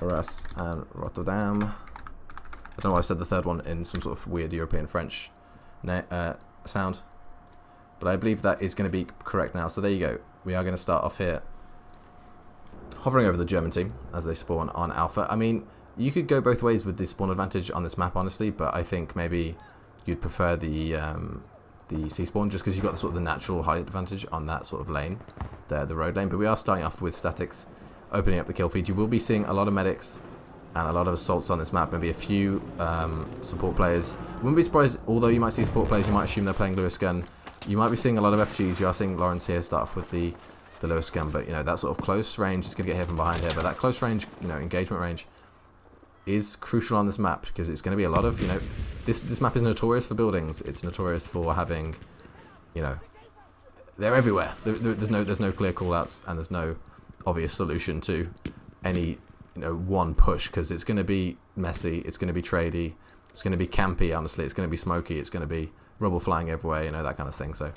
Arras and Rotterdam. I don't know why I said the third one in some sort of weird European French sound. But I believe that is going to be correct now. So there you go. We are going to start off here hovering over the German team as they spawn on Alpha. I mean, you could go both ways with the spawn advantage on this map, honestly, but I think maybe you'd prefer the C spawn just because you've got sort of the natural height advantage on that sort of lane, there, the road lane. But we are starting off with statics, opening up the kill feed. You will be seeing a lot of medics and a lot of assaults on this map, maybe a few support players. Wouldn't be surprised, although you might see support players, you might assume they're playing Lewis gun. You might be seeing a lot of FGs. You are seeing Lawrence here start off with the Lewis gun, but you know, that sort of close range is going to get hit from behind here. But that close range, you know, engagement range is crucial on this map because it's going to be a lot of, you know, this map is notorious for buildings. It's notorious for having, you know, they're everywhere. There's no clear callouts and there's no obvious solution to any, you know, one push because it's going to be messy. It's going to be tradey. It's going to be campy. Honestly, it's going to be smoky. It's going to be rubble flying everywhere. You know, that kind of thing. So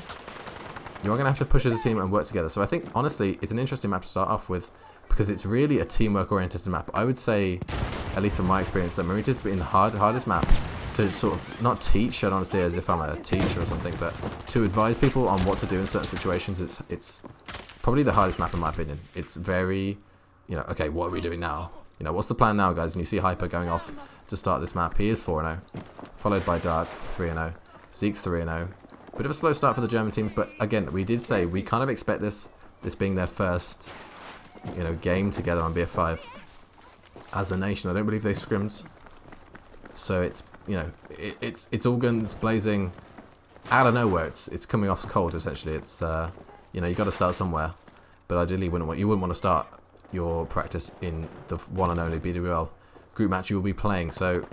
you are going to have to push as a team and work together. So I think, honestly, it's an interesting map to start off with because it's really a teamwork-oriented map. I would say, at least from my experience, that Marita's been the hardest map to sort of, not teach, I don't want to say as if I'm a teacher or something, but to advise people on what to do in certain situations. It's probably the hardest map in my opinion. It's very, you know, okay, what are we doing now? You know, what's the plan now, guys? And you see Hyper going off to start this map. He is 4-0, followed by Dark, 3-0, Zeke's 3-0. Bit of a slow start for the German teams, but again, we did say we kind of expect this being their first, you know, game together on BF5 as a nation. I don't believe they scrimmed, so it's, you know, it's all guns blazing out of nowhere. It's coming off cold essentially. It's you know, you got to start somewhere, but ideally you wouldn't want to start your practice in the one and only BWL group match you will be playing. So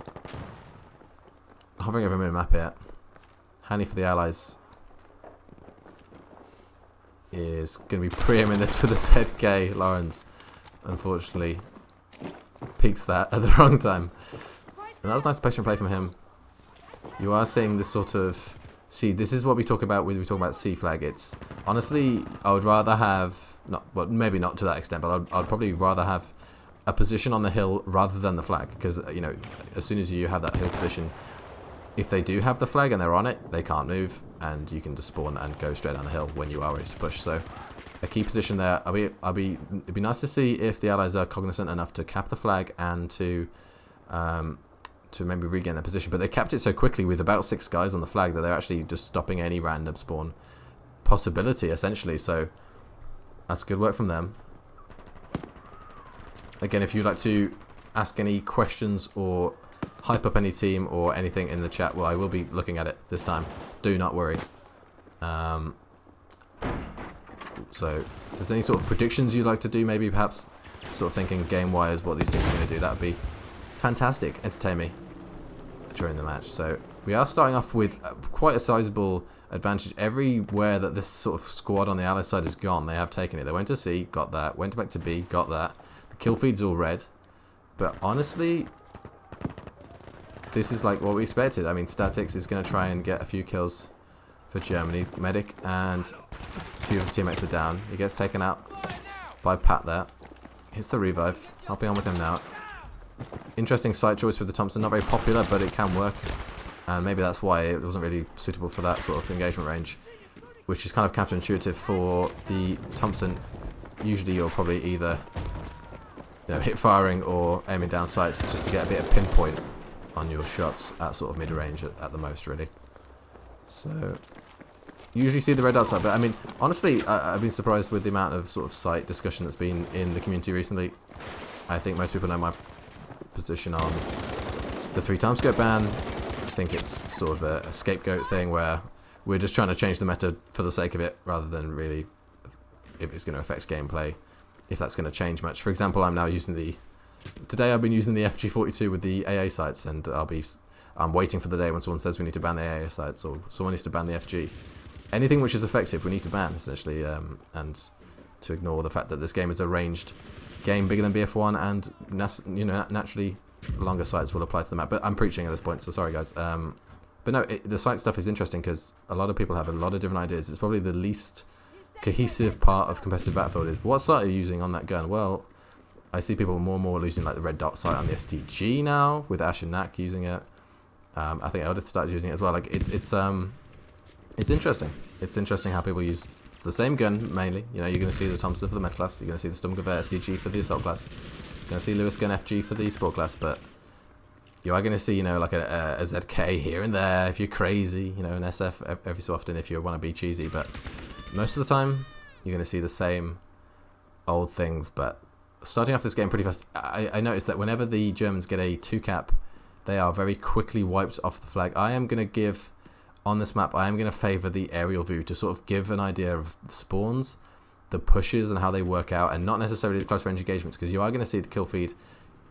hovering over a map here. Handy for the Allies is going to be preeming this for the ZK. Lawrence, unfortunately, peaks that at the wrong time. And that was nice patient play from him. You are seeing this sort of... See, this is what we talk about when we talk about C flag. It's... Honestly, I would rather have... Not, well, maybe not to that extent, but I'd probably rather have a position on the hill rather than the flag. Because, you know, as soon as you have that hill position... If they do have the flag and they're on it, they can't move, and you can just spawn and go straight down the hill when you are ready to push. So, a key position there. It'd be nice to see if the Allies are cognizant enough to cap the flag and to maybe regain their position. But they capped it so quickly with about 6 guys on the flag that they're actually just stopping any random spawn possibility, essentially. So, that's good work from them. Again, if you'd like to ask any questions or hype up any team or anything in the chat, well, I will be looking at it this time. Do not worry. So, if there's any sort of predictions you'd like to do, maybe perhaps sort of thinking game-wise what these teams are going to do, that would be fantastic. Entertain me during the match. So, we are starting off with quite a sizable advantage. Everywhere that this sort of squad on the Allies side has gone, they have taken it. They went to C, got that. Went back to B, got that. The kill feed's all red. But honestly... This is like what we expected. I mean, Statics is going to try and get a few kills for Germany. Medic and a few of his teammates are down. He gets taken out by Pat there. Hits the revive. Helping on with him now. Interesting site choice with the Thompson. Not very popular, but it can work. And maybe that's why it wasn't really suitable for that sort of engagement range. Which is kind of counterintuitive for the Thompson. Usually you're probably either, you know, hip firing or aiming down sights just to get a bit of pinpoint on your shots at sort of mid-range at the most, really. So, usually see the red outside, but I mean, honestly, I've been surprised with the amount of sort of site discussion that's been in the community recently. I think most people know my position on the 3 scope ban. I think it's sort of a scapegoat thing where we're just trying to change the meta for the sake of it, rather than really if it's going to affect gameplay, if that's going to change much. For example, I'm now using the... Today I've been using the FG42 with the AA sights, and I'm waiting for the day when someone says we need to ban the AA sights, or someone needs to ban the FG. Anything which is effective we need to ban, essentially, and to ignore the fact that this game is a ranged game bigger than BF1, and you know, naturally longer sights will apply to the map. But I'm preaching at this point, so sorry guys. But no, the sight stuff is interesting because a lot of people have a lot of different ideas. It's probably the least cohesive part of competitive Battlefield is what sight are you using on that gun? Well, I see people more and more losing like the red dot sight on the STG now, with Ash and Nak using it. I think Eldith started using it as well. Like it's interesting. It's interesting how people use the same gun mainly. You know, you're going to see the Thompson for the med class. You're going to see the Sturmgewehr STG for the assault class. You're going to see Lewis gun FG for the sport class. But you are going to see, you know, like a ZK here and there if you're crazy. You know, an SF every so often if you want to be cheesy. But most of the time, you're going to see the same old things. But starting off this game pretty fast, I noticed that whenever the Germans get a 2-cap, they are very quickly wiped off the flag. I am going to give, on this map, I am going to favour the aerial view to sort of give an idea of the spawns, the pushes and how they work out, and not necessarily the close range engagements, because you are going to see the kill feed,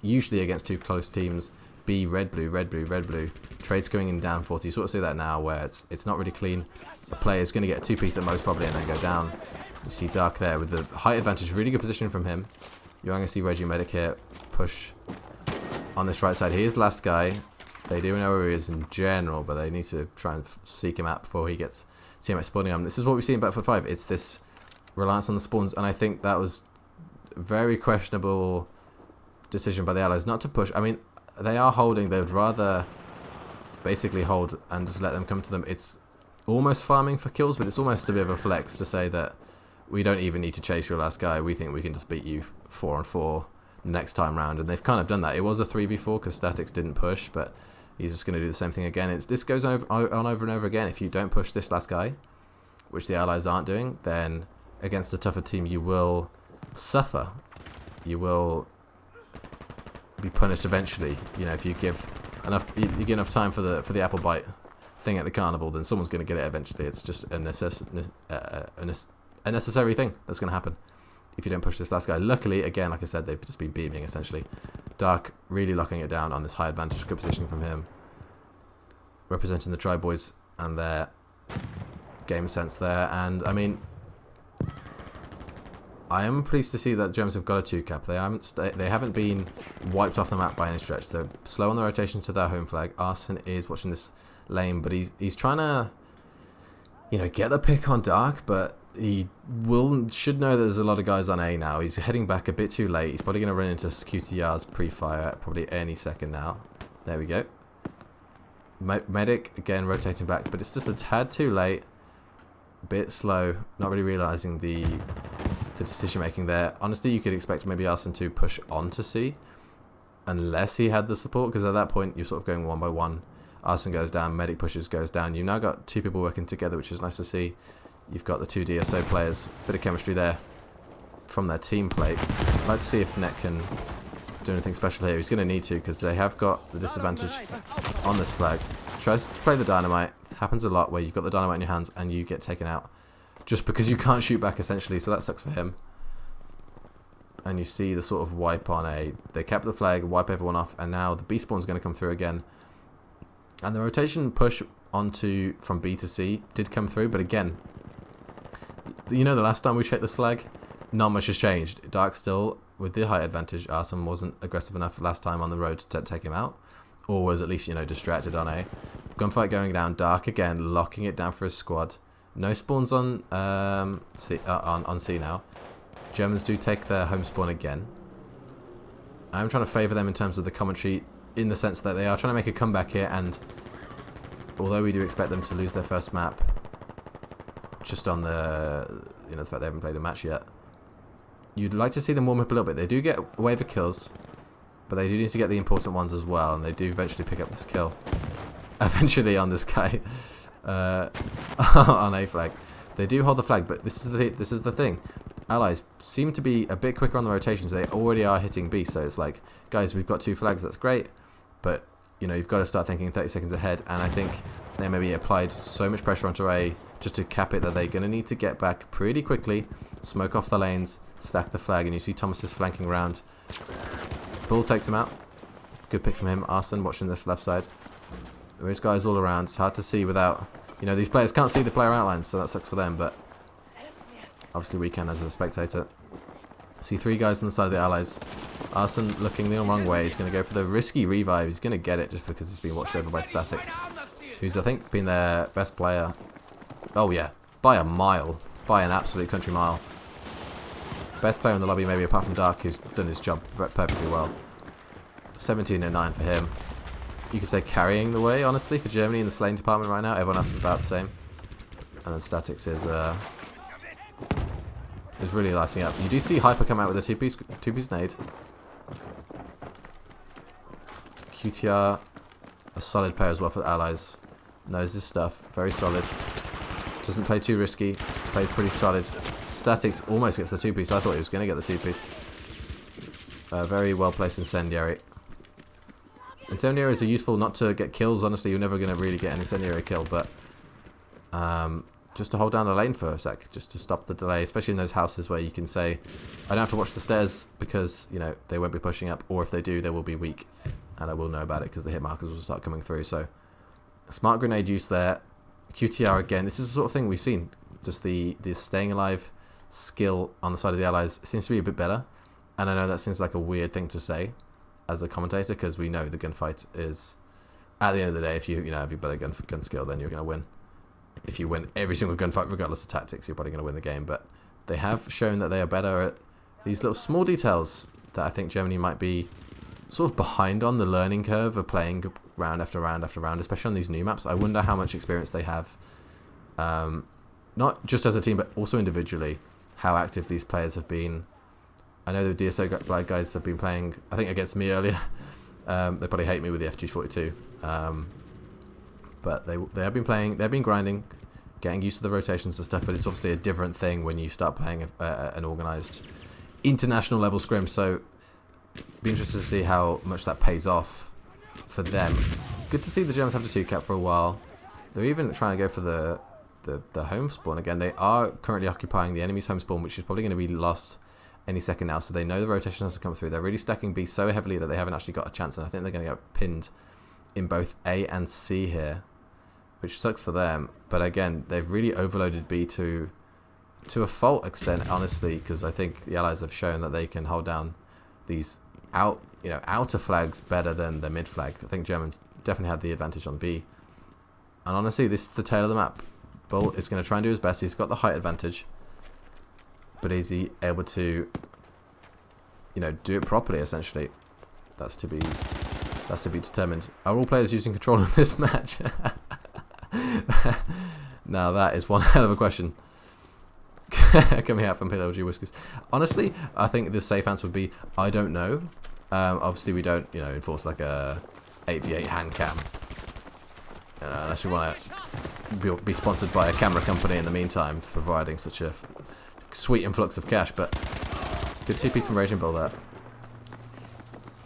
usually against 2 close teams, be red, blue, red, blue, red, blue. Trades going in down 40. You sort of see that now where it's not really clean. The player is going to get a 2-piece at most probably and then go down. You see Dark there with the height advantage, really good position from him. You are going to see Reggie Medic here push on this right side. He is last guy. They do know where he is in general, but they need to try and seek him out before he gets teammates spawning on him. This is what we see in Battlefield 5. It's this reliance on the spawns, and I think that was a very questionable decision by the Allies not to push. I mean, they are holding. They would rather basically hold and just let them come to them. It's almost farming for kills, but it's almost a bit of a flex to say that we don't even need to chase your last guy. We think we can just beat you 4-on-4 next time round, and they've kind of done that. It was a 3v4 because Statics didn't push, but he's just going to do the same thing again. This goes on over and over again. If you don't push this last guy, which the Allies aren't doing, then against a tougher team you will suffer. You will be punished eventually. You know, if you give enough time for the apple bite thing at the carnival, then someone's going to get it eventually. It's just a necessary thing that's going to happen if you don't push this last guy. Luckily, again, like I said, they've just been beaming essentially. Dark really locking it down on this high advantage, good position from him, representing the Tri Boys and their game sense there. And I mean, I am pleased to see that Germans have got a 2-cap. They haven't been wiped off the map by any stretch. They're slow on the rotation to their home flag. Arsene is watching this lane, but he's trying to, you know, get the pick on Dark, but he should know that there's a lot of guys on A now. He's heading back a bit too late. He's probably going to run into QTR's pre-fire probably any second now. There we go. Medic again rotating back, but it's just a tad too late. A bit slow. Not really realising the decision making there. Honestly, you could expect maybe Arsene to push on to C, unless he had the support, because at that point you're sort of going one by one. Arsene goes down, Medic pushes, goes down. You've now got 2 people working together, which is nice to see. You've got the 2 DSO players. Bit of chemistry there from their team plate. I'd like to see if Net can do anything special here. He's going to need to, because they have got the disadvantage on this flag. Tries to play the dynamite. Happens a lot where you've got the dynamite in your hands and you get taken out just because you can't shoot back essentially, so that sucks for him. And you see the sort of wipe on A. They kept the flag, wipe everyone off, and now the B spawn's going to come through again. And the rotation push onto from B to C did come through, but again, you know, the last time we checked this flag, not much has changed. Dark still with the height advantage. Arsene wasn't aggressive enough last time on the road to take him out, or was at least, you know, distracted on A. Gunfight going down. Dark again locking it down for his squad. No spawns on C now. Germans do take their home spawn again. I'm trying to favour them in terms of the commentary, in the sense that they are trying to make a comeback here, and although we do expect them to lose their first map, just on the, you know, the fact they haven't played a match yet, you'd like to see them warm up a little bit. They do get a wave of kills, but they do need to get the important ones as well, and they do eventually pick up this kill. Eventually on this guy on A flag. They do hold the flag, but this is the thing. Allies seem to be a bit quicker on the rotations. They already are hitting B, so it's like, guys, we've got 2 flags, that's great, but you know, you've got to start thinking 30 seconds ahead. And I think they maybe applied so much pressure onto A just to cap it that they're going to need to get back pretty quickly, smoke off the lanes, stack the flag, and you see Thomas is flanking around. Bull takes him out. Good pick from him. Arsene watching this left side. There is guys all around. It's hard to see without, you know, these players can't see the player outlines, so that sucks for them, but obviously we can as a spectator. See 3 guys on the side of the Allies. Arsene looking the wrong way. He's going to go for the risky revive. He's going to get it just because he's been watched over by Statics, who's, I think, been their best player. Oh yeah, by a mile. By an absolute country mile. best player in the lobby, maybe apart from Dark, who's done his job perfectly well. 17-9 for him. You could say carrying the way, honestly, for Germany in the slaying department right now. Everyone else is about the same. And then Statics is really lighting up. You do see Hyper come out with a two-piece nade. QTR, a solid player as well for the Allies. Knows his stuff. Very solid. Doesn't play too risky. Plays pretty solid. Statics almost gets the two-piece. I thought he was going to get the two-piece. Very well-placed Incendiary. Incendiaries are useful not to get kills. Honestly, you're never going to really get an Incendiary kill, but just to hold down the lane for a sec, just to stop the delay, especially in those houses where you can say, I don't have to watch the stairs because, you know, they won't be pushing up, or if they do, they will be weak, and I will know about it because the hit markers will start coming through. So, smart grenade use there. QTR again, this is the sort of thing we've seen. Just the staying alive skill on the side of the Allies seems to be a bit better, and I know that seems like a weird thing to say as a commentator because we know the gunfight is, at the end of the day, if you have better gun skill, then you're going to win. If you win every single gunfight, regardless of tactics, you're probably going to win the game. But they have shown that they are better at these little small details that I think Germany might be sort of behind on the learning curve of playing round after round after round, especially on these new maps. I wonder how much experience they have, not just as a team, but also individually, how active these players have been. I know the DSO guys have been playing, I think, against me earlier. They probably hate me with the FG42. But they have been playing, they've been grinding, getting used to the rotations and stuff, but it's obviously a different thing when you start playing an organised international level scrim, so be interested to see how much that pays off for them. Good to see the Germans have the 2-cap for a while. They're even trying to go for the home spawn again. They are currently occupying the enemy's home spawn, which is probably going to be lost any second now, so they know the rotation has to come through. They're really stacking B so heavily that they haven't actually got a chance, and I think they're going to get pinned in both A and C here, which sucks for them. But again, they've really overloaded B to a fault extent, honestly, because I think the Allies have shown that they can hold down these outer flags better than the mid flag. I think Germans definitely had the advantage on B. And honestly, this is the tail of the map. Bull is going to try and do his best. He's got the height advantage, but is he able to, do it properly? Essentially, that's to be determined. Are all players using control in this match? Now that is one hell of a question. Coming out from PLG Whiskers. Honestly, I think the safe answer would be I don't know. Obviously, we don't, enforce like a 8v8 hand cam, unless we want to be sponsored by a camera company in the meantime, providing such a sweet influx of cash. But good TP from Raging Bull there.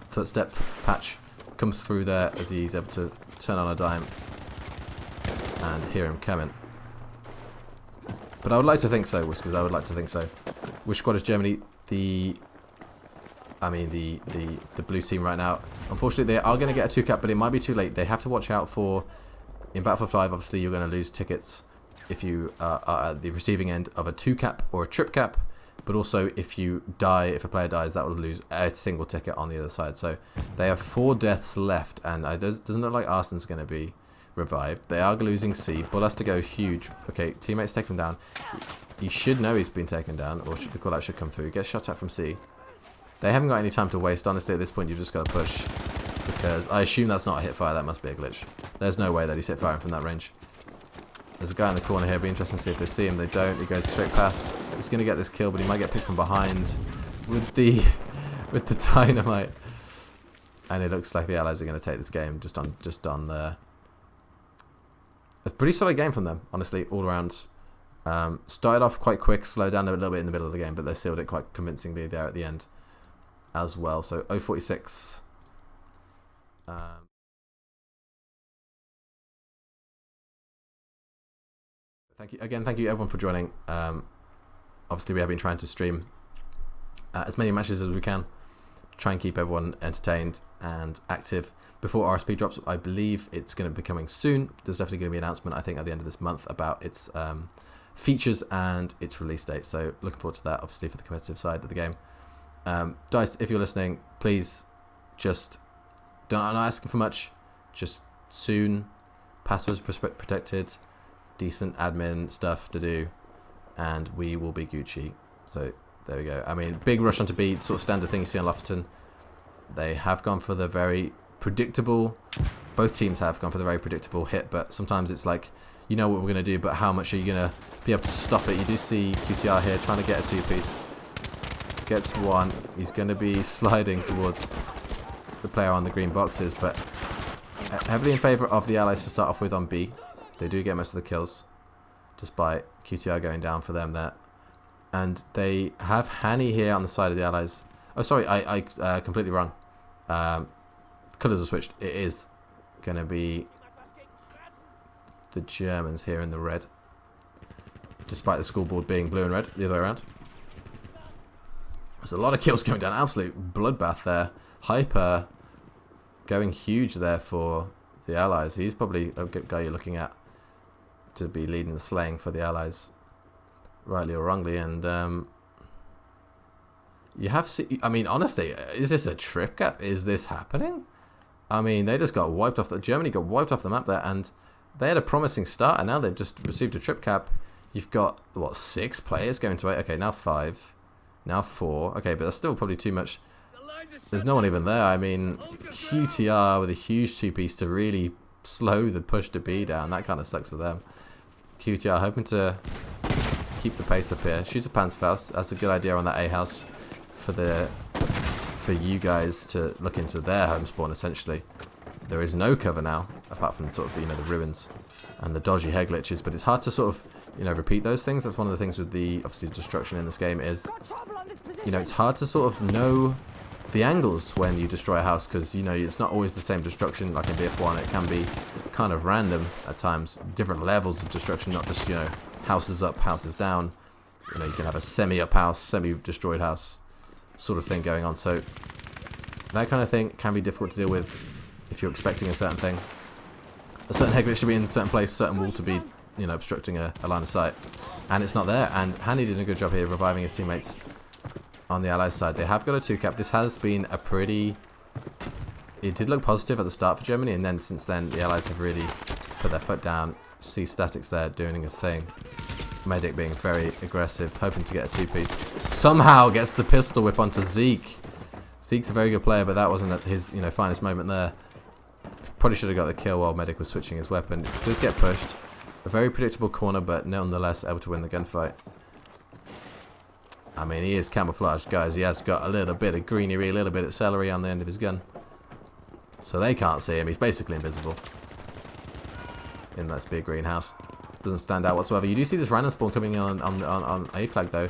Footstep patch comes through there as he's able to turn on a dime and hear him coming. But I would like to think so, Whiskers. I would like to think so. Which squad is Germany? The blue team right now. Unfortunately, they are going to get a 2-cap, but it might be too late. They have to watch out for, in Battlefield 5, obviously you're going to lose tickets if you are at the receiving end of a 2-cap or a trip cap. But also, if you die, if a player dies, that will lose a single ticket on the other side. So they have 4 deaths left, and it doesn't look like Arsen's going to be revived. They are losing C. Bull has to go huge. Okay, teammates take him down. He should know he's been taken down, or the call out should come through. Gets shot at from C. They haven't got any time to waste. Honestly, at this point, you've just got to push, because I assume that's not a hit fire. That must be a glitch. There's no way that he's hit firing from that range. There's a guy in the corner here. It'll be interesting to see if they see him. They don't. He goes straight past. He's going to get this kill, but he might get picked from behind with the dynamite. And it looks like the Allies are going to take this game just on the. A pretty solid game from them, honestly, all around. Started off quite quick, slowed down a little bit in the middle of the game, but they sealed it quite convincingly there at the end as well. So 046. Thank you again. Thank you everyone for joining. Obviously, we have been trying to stream as many matches as we can, try and keep everyone entertained and active. Before RSP drops, I believe it's going to be coming soon. There's definitely going to be an announcement, I think, at the end of this month about its features and its release date. So looking forward to that, obviously, for the competitive side of the game. Dice, if you're listening, please just I'm not asking for much. Just soon, passwords protected, decent admin stuff to do, and we will be Gucci. So There we go. I mean, big rush onto B, sort of standard thing you see on Lofton. They have gone for the very predictable, both teams have gone for the very predictable hit, but sometimes it's like, you know what we're going to do, but how much are you going to be able to stop it? You do see QTR here trying to get a two-piece. Gets one. He's going to be sliding towards the player on the green boxes, but heavily in favour of the Allies to start off with on B. They do get most of the kills, despite QTR going down for them there. And they have Hani here on the side of the Allies. Oh, sorry, I completely wrong. Colours are switched. It is going to be the Germans here in the red, despite the scoreboard being blue and red the other way around. There's a lot of kills going down. Absolute bloodbath there. Hyper going huge there for the Allies. He's probably a good guy you're looking at to be leading the slaying for the Allies, rightly or wrongly. And you have seen, I mean, honestly, is this a trip gap? Is this happening? I mean, they just got wiped off. Germany got wiped off the map there, and they had a promising start, and now they've just received a trip cap. You've got, what, 6 players going to 8? Okay, now 5. Now 4. Okay, but that's still probably too much. There's no one even there. I mean, QTR with a huge two-piece to really slow the push to B down. That kind of sucks for them. QTR hoping to keep the pace up here. Shoots a Panzerfaust. That's a good idea on that A house for you guys to look into their home spawn, essentially. There is no cover now, apart from sort of, you know, the ruins and the dodgy head glitches, but it's hard to sort of, you know, repeat those things. That's one of the things with the, obviously, destruction in this game is, you know, it's hard to sort of know the angles when you destroy a house, because, you know, it's not always the same destruction like in BF1. It can be kind of random at times, different levels of destruction, not just, you know, houses up, houses down. You know, you can have a semi-up house, semi-destroyed house sort of thing going on. So that kind of thing can be difficult to deal with if you're expecting a certain thing. A certain head glitch should be in a certain place, a certain wall to be, you know, obstructing a line of sight. And it's not there. And Hani did a good job here reviving his teammates on the Allies side. They have got a 2-cap. This has been a pretty... It did look positive at the start for Germany, and then since then the Allies have really put their foot down. See Statics there doing his thing. Medic being very aggressive, hoping to get a 2-piece. Somehow gets the pistol whip onto Zeke. Zeke's a very good player, but that wasn't at his, you know, finest moment there. Probably should have got the kill while Medic was switching his weapon. Does get pushed. A very predictable corner, but nonetheless able to win the gunfight. I mean, he is camouflaged, guys. He has got a little bit of greenery, a little bit of celery on the end of his gun. So they can't see him. He's basically invisible. In that spear greenhouse. Doesn't stand out whatsoever. You do see this random spawn coming in on A flag, though.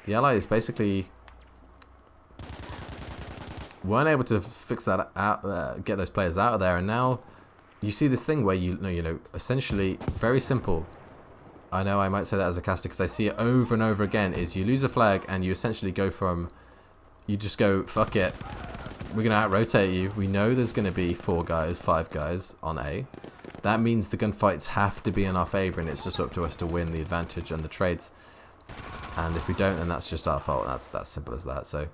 The Allies basically weren't able to fix that out, get those players out of there, and now you see this thing where you know, essentially very simple. I know I might say that as a caster because I see it over and over again. Is you lose a flag and you essentially go from, you just go fuck it. We're gonna out-rotate you. We know there's gonna be 4 guys, 5 guys on A. That means the gunfights have to be in our favour, and it's just up to us to win the advantage and the trades. And if we don't, then that's just our fault. That's simple as that. So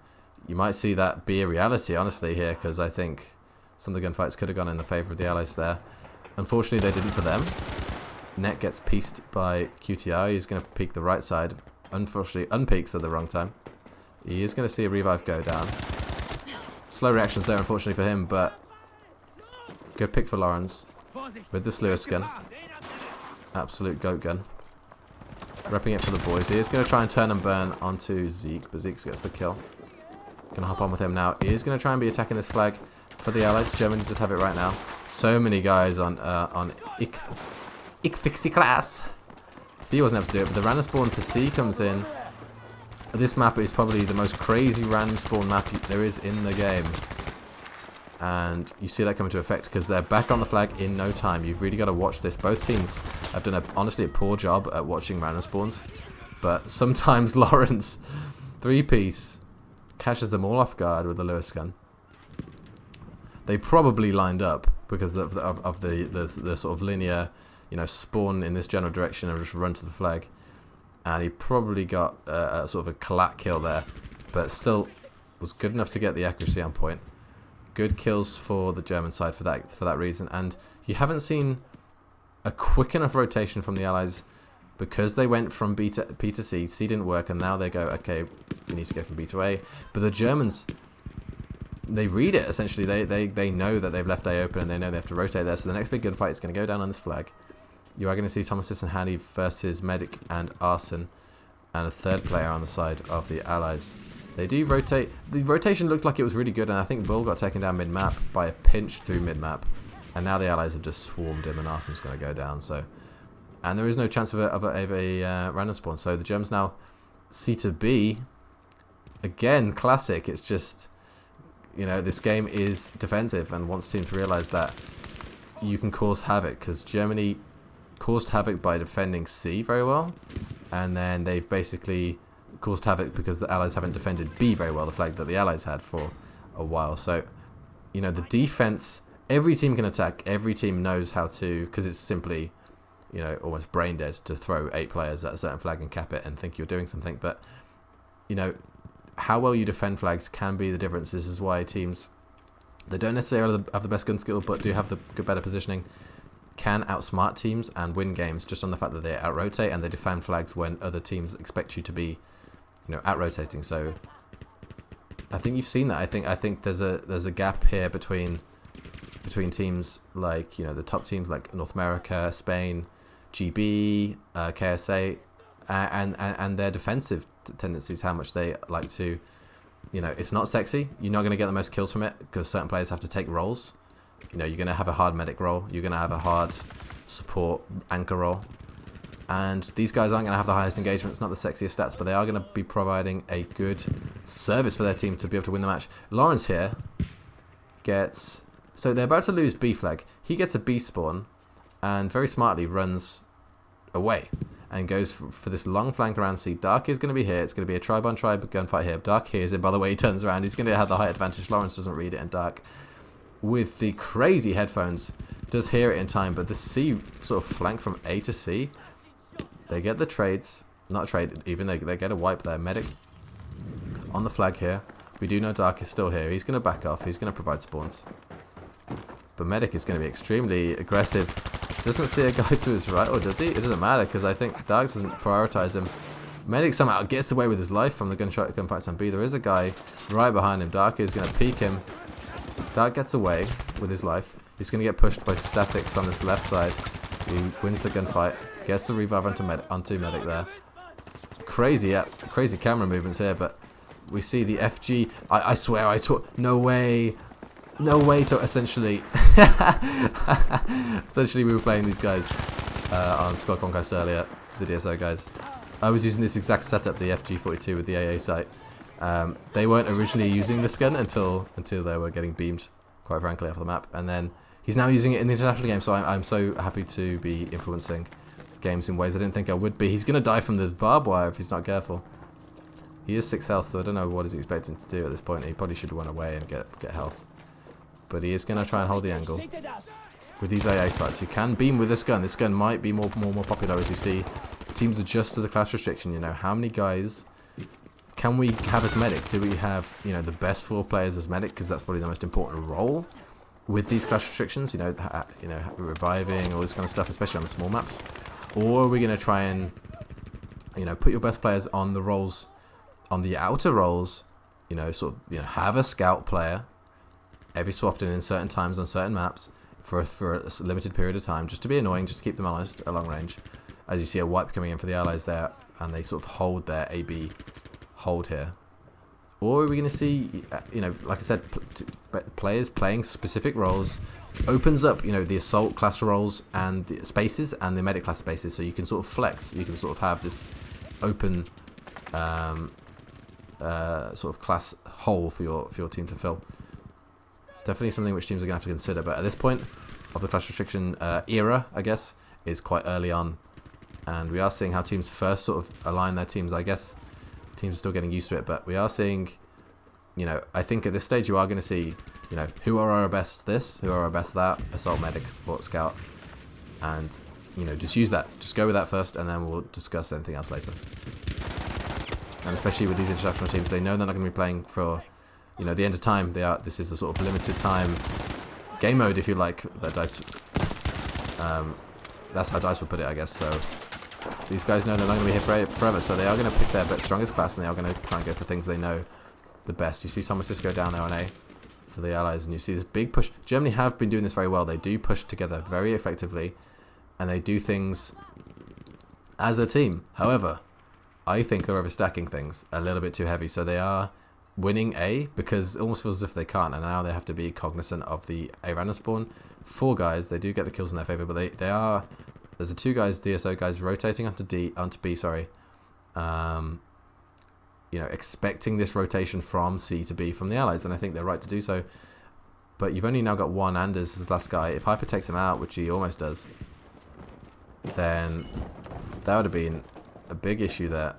you might see that be a reality, honestly, here, because I think some of the gunfights could have gone in the favour of the Allies there. Unfortunately, they didn't for them. Net gets pieced by QTR. He's going to peek the right side. Unfortunately, unpeaks at the wrong time. He is going to see a revive go down. Slow reactions there, unfortunately for him, but good pick for Lawrence with this Lewis gun. Absolute goat gun. Repping it for the boys. He is going to try and turn and burn onto Zeke, but Zeke gets the kill. Going to hop on with him now. He is going to try and be attacking this flag for the Allies. Germany does have it right now. So many guys on Ich Fixie class. B wasn't able to do it, but the random spawn for C comes in. This map is probably the most crazy random spawn map there is in the game. And you see that coming to effect because they're back on the flag in no time. You've really got to watch this. Both teams have done, honestly, a poor job at watching random spawns. But sometimes Lawrence, 3-piece, catches them all off guard with the Lewis gun. They probably lined up because of the sort of linear, you know, spawn in this general direction and just run to the flag. And he probably got a sort of a collat kill there. But still was good enough to get the accuracy on point. Good kills for the German side for that reason, and you haven't seen a quick enough rotation from the Allies because they went from B to C. C didn't work, and now they go, okay, we need to go from B to A. But the Germans, they read it, essentially. They know that they've left A open, and they know they have to rotate there. So the next big gunfight is going to go down on this flag. You are going to see Thomas and Handy versus Medic and Arson, and a third player on the side of the Allies. They do rotate. The rotation looked like it was really good, and I think Bull got taken down mid-map by a pinch through mid-map. And now the Allies have just swarmed him, and Arson's going to go down. So, and there is no chance of a random spawn. So the Germans now C to B. Again, classic. It's just, you know, this game is defensive, and wants teams to realise that you can cause havoc, because Germany caused havoc by defending C very well, and then they've basically caused havoc because the Allies haven't defended B very well, the flag that the Allies had for a while. So, you know, the defense, every team can attack, every team knows how to, because it's simply, you know, almost brain dead to throw 8 players at a certain flag and cap it and think you're doing something. But, you know, how well you defend flags can be the difference. This is why teams that don't necessarily have the best gun skill but do have the better positioning can outsmart teams and win games just on the fact that they out-rotate and they defend flags when other teams expect you to be, you know, out-rotating. So I think you've seen that. I think there's a gap here between teams like, you know, the top teams like North America, Spain, GB, KSA, and their defensive tendencies, how much they like to, you know, it's not sexy. You're not going to get the most kills from it because certain players have to take roles. You know, you're going to have a hard medic role. You're going to have a hard support anchor role. And these guys aren't going to have the highest engagement. It's not the sexiest stats, but they are going to be providing a good service for their team to be able to win the match. Lawrence here gets... So they're about to lose B flag. He gets a B spawn and very smartly runs away and goes for this long flank around C. Dark is going to be here. It's going to be a tribe-on-tribe gunfight here. Dark hears it. By the way, he turns around. He's going to have the height advantage. Lawrence doesn't read it, and Dark, with the crazy headphones, does hear it in time. But the C sort of flank from A to C, they get the trades. Not trade, even. They get a wipe there. Medic on the flag here. We do know Dark is still here. He's going to back off. He's going to provide spawns. But Medic is going to be extremely aggressive. Doesn't see a guy to his right, or does he? It doesn't matter, because I think Dark doesn't prioritize him. Medic somehow gets away with his life from the gunfights on B. There is a guy right behind him. Dark is going to peek him. Dark gets away with his life. He's going to get pushed by Statics on this left side. He wins the gunfight. Gets the revive onto Medic there. Crazy camera movements here, but we see the FG. I swear I took... No way. No way. So essentially... essentially we were playing these guys on Squad Conquest earlier, the DSO guys. I was using this exact setup, the FG42 with the AA sight. They weren't originally using this gun until they were getting beamed, quite frankly, off the map. And then he's now using it in the international game, so I'm so happy to be influencing games in ways I didn't think I would be. He's going to die from the barbed wire if he's not careful. He is 6 health, so I don't know what he's expecting to do at this point. He probably should run away and get health. But he is going to try and hold the angle. With these AA sights, you can beam with this gun. This gun might be more popular, as you see. Teams adjust to the class restriction. You know, how many guys can we have as medic? Do we have, you know, the best 4 players as medic? Because that's probably the most important role with these class restrictions. You know, reviving, all this kind of stuff, especially on the small maps. Or are we going to try and, you know, put your best players on the roles, on the outer roles? You know, sort of, you know, have a scout player every so often in certain times on certain maps for a limited period of time, just to be annoying, just to keep them honest at long range. As you see a wipe coming in for the Allies there, and they sort of hold their AB hold here. Or are we going to see, you know, like I said, players playing specific roles opens up, you know, the assault class roles and the spaces and the medic class spaces, so you can sort of flex. You can sort of have this open sort of class hole for your team to fill. Definitely something which teams are going to have to consider, but at this point of the class restriction era, I guess, is quite early on. And we are seeing how teams first sort of align their teams. I guess teams are still getting used to it, but we are seeing, you know, I think at this stage you are going to see, you know, who are our best this, who are our best that, assault, medic, support, scout, and, you know, just use that. Just go with that first, and then we'll discuss anything else later. And especially with these international teams, they know they're not going to be playing for, you know, the end of time. This is a sort of limited time game mode, if you like, that DICE. That's how DICE would put it, I guess. So These guys know they're not going to be here forever, so they are going to pick their strongest class, and they are going to try and go for things they know the best. You see San Francisco down there on A for the Allies, and you see this big push. Germany have been doing this very well. They do push together very effectively, and they do things as a team. However, I think they're overstacking things a little bit too heavy, so they are winning A because it almost feels as if they can't, and now they have to be cognizant of the A random spawn. 4 guys, they do get the kills in their favor, but they are, there's the 2 guys, DSO guys, rotating onto B, sorry. You know, expecting this rotation from C to B from the Allies, and I think they're right to do so. But you've only now got one Anders as last guy. If Hyper takes him out, which he almost does, then that would have been a big issue there.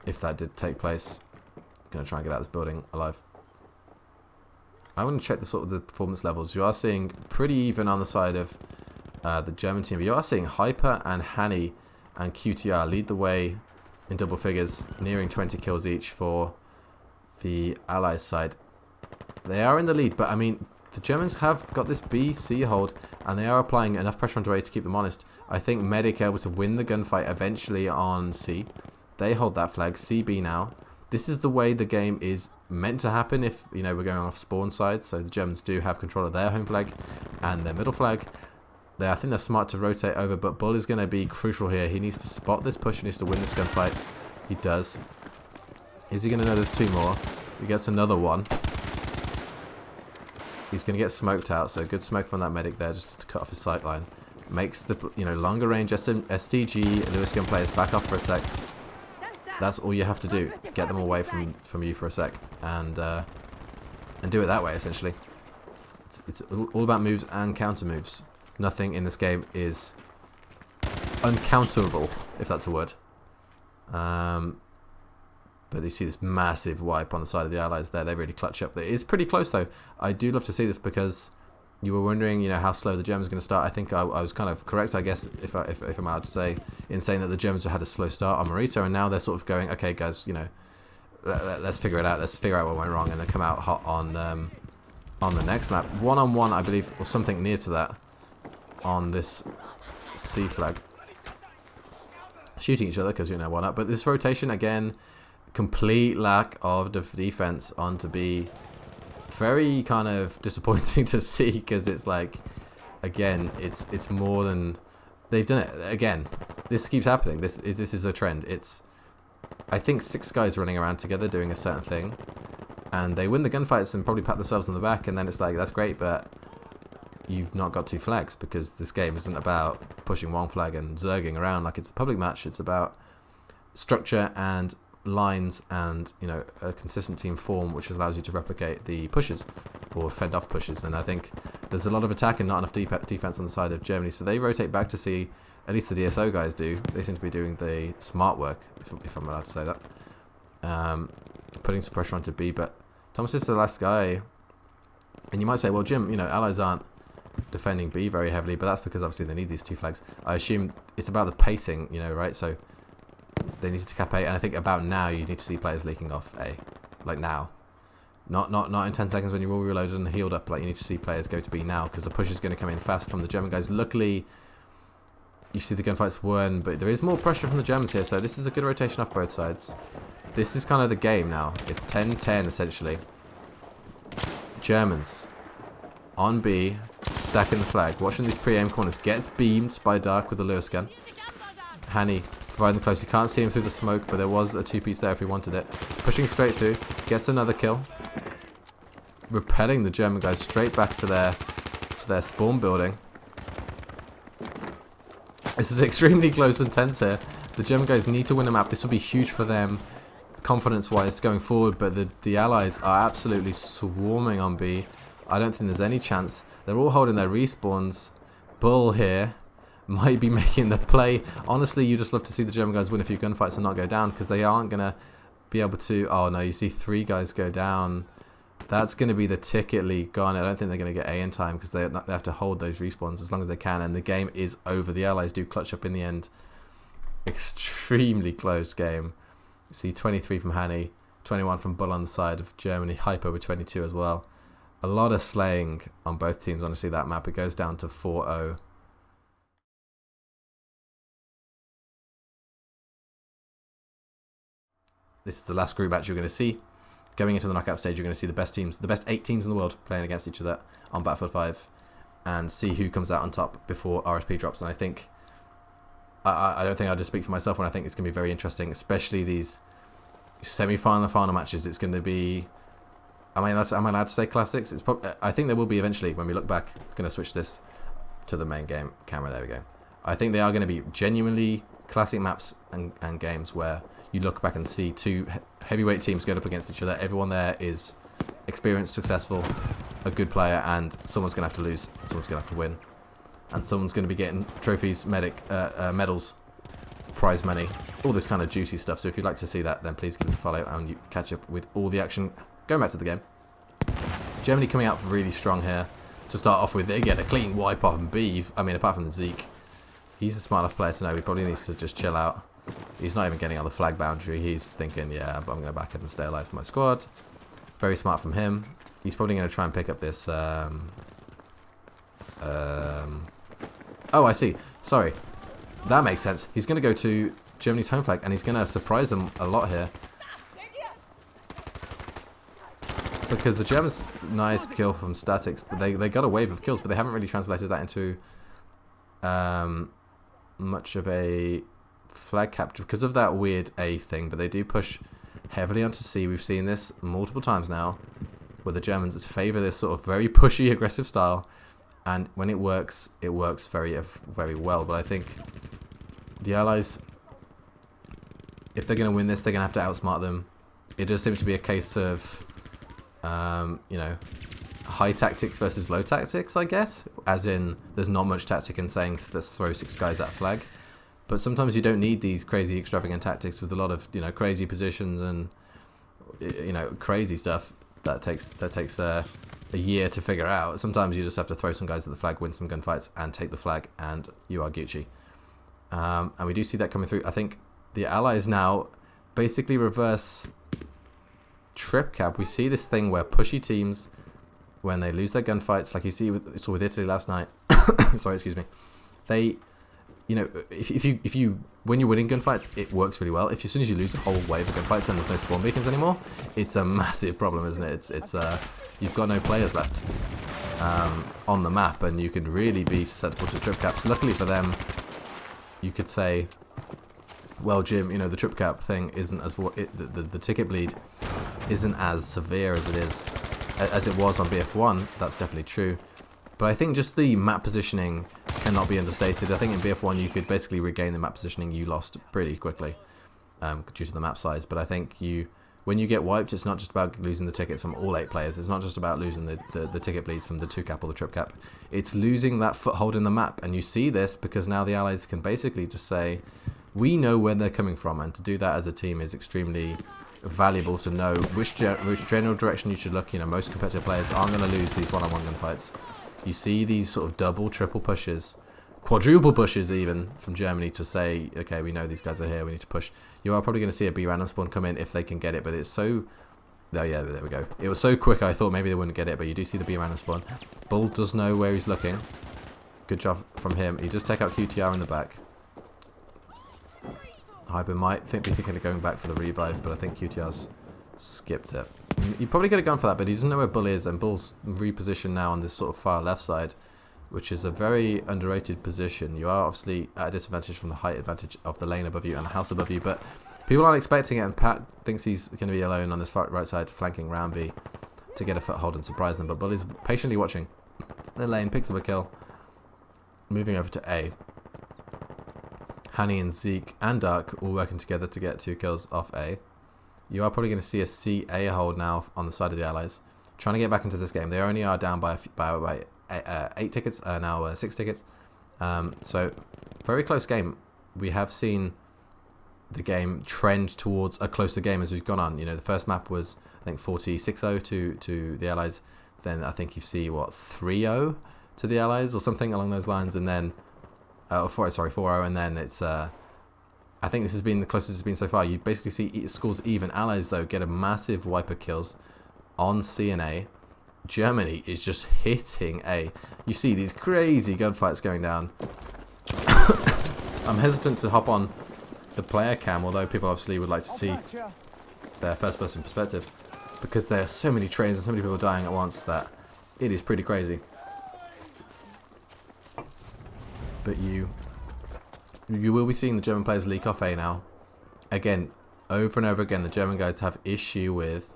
If that did take place. Gonna try and get out of this building alive. I want to check the sort of the performance levels. You are seeing pretty even on the side of the German team, but you are seeing Hyper and Hani and QTR lead the way in double figures, nearing 20 kills each for the Allies side. They are in the lead, but I mean, the Germans have got this B-C hold, and they are applying enough pressure onto A to keep them honest. I think Medic able to win the gunfight eventually on C. They hold that flag, CB now. This is the way the game is meant to happen if, you know, we're going off spawn side, so the Germans do have control of their home flag and their middle flag. I think they're smart to rotate over, but Bull is going to be crucial here. He needs to spot this push, he needs to win this gunfight. He does. Is he going to know there's 2 more? He gets another one. He's going to get smoked out, so good smoke from that medic there just to cut off his sight line. Makes the, you know, longer range STG Lewis gun players back off for a sec. That's all you have to do. Get them away from you for a sec, and do it that way essentially. It's all about moves and counter moves. Nothing in this game is uncounterable, if that's a word. But you see this massive wipe on the side of the Allies there. They really clutch up. It is pretty close though. I do love to see this because you were wondering, you know, how slow the Germans are going to start. I think I was kind of correct, I guess, if I'm allowed to say, in saying that the Germans had a slow start on Marita, and now they're sort of going, okay, guys, you know, let's figure it out. Let's figure out what went wrong, and then come out hot on the next map. 1-on-1, I believe, or something near to that, on this C flag. Shooting each other because, you know, why not? But this rotation again, complete lack of defense onto B. Very kind of disappointing to see, because it's like, again, it's more than they've done it again. This keeps happening. This is a trend. It's, I think, 6 guys running around together doing a certain thing, and they win the gunfights and probably pat themselves on the back, and then it's like, that's great, but you've not got 2 flags, because this game isn't about pushing 1 flag and zerging around like it's a public match. It's about structure and lines and, you know, a consistent team form, which allows you to replicate the pushes or fend off pushes. And I think there's a lot of attack and not enough defense on the side of Germany, so they rotate back to see, at least the DSO guys do. They seem to be doing the smart work, if I'm allowed to say that, putting some pressure onto B. But Thomas is the last guy, and you might say, well, Jim, you know, Allies aren't defending B very heavily, but that's because obviously they need these 2 flags. I assume it's about the pacing, you know, right? So they need to cap A, and I think about now you need to see players leaking off A, like now, not in 10 seconds when you're all reloaded and healed up. Like, you need to see players go to B now, because the push is going to come in fast from the German guys. Luckily, you see the gunfights won, but there is more pressure from the Germans here, so this is a good rotation off both sides. This is kind of the game now. It's 10-10 essentially. Germans on B, stacking the flag, watching these pre-aim corners, gets beamed by Dark with the Lewis gun. Hani providing the close. You can't see him through the smoke, but there was a 2-piece there if he wanted it. Pushing straight through, gets another kill, repelling the German guys straight back to their spawn building. This is extremely close and tense here. The German guys need to win a map. This will be huge for them confidence-wise going forward, but the Allies are absolutely swarming on B. I don't think there's any chance. They're all holding their respawns. Bull here might be making the play. Honestly, you just love to see the German guys win a few gunfights and not go down, because they aren't going to be able to... Oh, no, you see 3 guys go down. That's going to be the ticket lead gone. I don't think they're going to get A in time, because they have to hold those respawns as long as they can, and the game is over. The Allies do clutch up in the end. Extremely close game. You see 23 from Hani, 21 from Bull on the side of Germany. Hyper with 22 as well. A lot of slaying on both teams. Honestly, that map, it goes down to 4-0. This is the last group match you're going to see. Going into the knockout stage, you're going to see the best teams, the best 8 teams in the world playing against each other on Battlefield 5 and see who comes out on top before RSP drops. And I think, I don't think I'll just speak for myself when I think it's going to be very interesting, especially these semi-final and final matches. It's going to be, am I allowed to say classics? It's I think there will be eventually when we look back. I'm going to switch this to the main game camera. There we go. I think they are going to be genuinely classic maps and games where you look back and see 2 heavyweight teams going up against each other. Everyone there is experienced, successful, a good player, and someone's going to have to lose, someone's going to have to win, and someone's going to be getting trophies, medals, prize money, all this kind of juicy stuff. So if you'd like to see that, then please give us a follow and you catch up with all the action. Going back to the game, Germany coming out really strong here to start off with. They get a clean wipe off and B. I mean, apart from Zeke, he's a smart enough player to know he probably needs to just chill out. He's not even getting on the flag boundary. He's thinking, yeah, but I'm going to back up and stay alive for my squad. Very smart from him. He's probably going to try and pick up this. Oh, I see. Sorry. That makes sense. He's going to go to Germany's home flag, and he's going to surprise them a lot here. Because the Germans, nice kill from Statics, but they got a wave of kills, but they haven't really translated that into much of a flag capture because of that weird A thing. But they do push heavily onto C. We've seen this multiple times now, where the Germans favour this sort of very pushy, aggressive style, and when it works very, very well. But I think the Allies, if they're going to win this, they're going to have to outsmart them. It does seem to be a case of, you know, high tactics versus low tactics, I guess. As in, there's not much tactic in saying let's throw 6 guys at flag. But sometimes you don't need these crazy extravagant tactics with a lot of, you know, crazy positions and, you know, crazy stuff that takes a year to figure out. Sometimes you just have to throw some guys at the flag, win some gunfights, and take the flag, and you are Gucci. And we do see that coming through. I think the Allies now basically reverse trip cap. We see this thing where pushy teams, when they lose their gunfights, like you saw with Italy last night. Sorry, excuse me. They, you know, if you when you're winning gunfights, it works really well. As soon as you lose a whole wave of gunfights and there's no spawn beacons anymore, it's a massive problem, isn't it? It's you've got no players left on the map, and you can really be susceptible to trip caps. Luckily for them, you could say, well, Jim, you know, the trip cap thing isn't as the ticket bleed isn't as severe as it was on BF1. That's definitely true. But I think just the map positioning cannot be understated. I think in BF1 you could basically regain the map positioning you lost pretty quickly due to the map size. But I think when you get wiped, it's not just about losing the tickets from all 8 players. It's not just about losing the ticket bleeds from the 2 cap or the trip cap. It's losing that foothold in the map. And you see this because now the Allies can basically just say, we know where they're coming from. And to do that as a team is extremely valuable, to know which general direction you should look. You know, most competitive players aren't going to lose these one-on-one gunfights. You see these sort of double, triple pushes, quadruple pushes even from Germany to say, okay, we know these guys are here, we need to push. You are probably going to see a B random spawn come in if they can get it, but it's so... Oh yeah, there we go. It was so quick I thought maybe they wouldn't get it, but you do see the B random spawn. Bull does know where he's looking. Good job from him. He does take out QTR in the back. Hyper might be thinking of going back for the revive, but I think QTR's skipped it. You probably could have gone for that, but he doesn't know where Bull is, and Bull's repositioned now on this sort of far left side, which is a very underrated position. You are obviously at a disadvantage from the height advantage of the lane above you and the house above you, but people aren't expecting it, and Pat thinks he's going to be alone on this far right side, flanking round B to get a foothold and surprise them, but Bull is patiently watching the lane, picks up a kill, moving over to A. Hani and Zeke and Dark all working together to get 2 kills off A. You are probably going to see a C-A hold now on the side of the Allies, trying to get back into this game. They only are down by 8 tickets, now 6 tickets. So, very close game. We have seen the game trend towards a closer game as we've gone on. You know, the first map was, I think, 46-0 to the Allies. Then I think you see, what, 3-0 to the Allies or something along those lines. And then, 4-0, and then it's... I think this has been the closest it's been so far. You basically see scores even. Allies, though, get a massive wipe of kills on C and A. Germany is just hitting A. You see these crazy gunfights going down. I'm hesitant to hop on the player cam, although people obviously would like to see their first-person perspective, because there are so many trains and so many people dying at once that it is pretty crazy. But you will be seeing the German players leak off A now. Again, over and over again, the German guys have issue with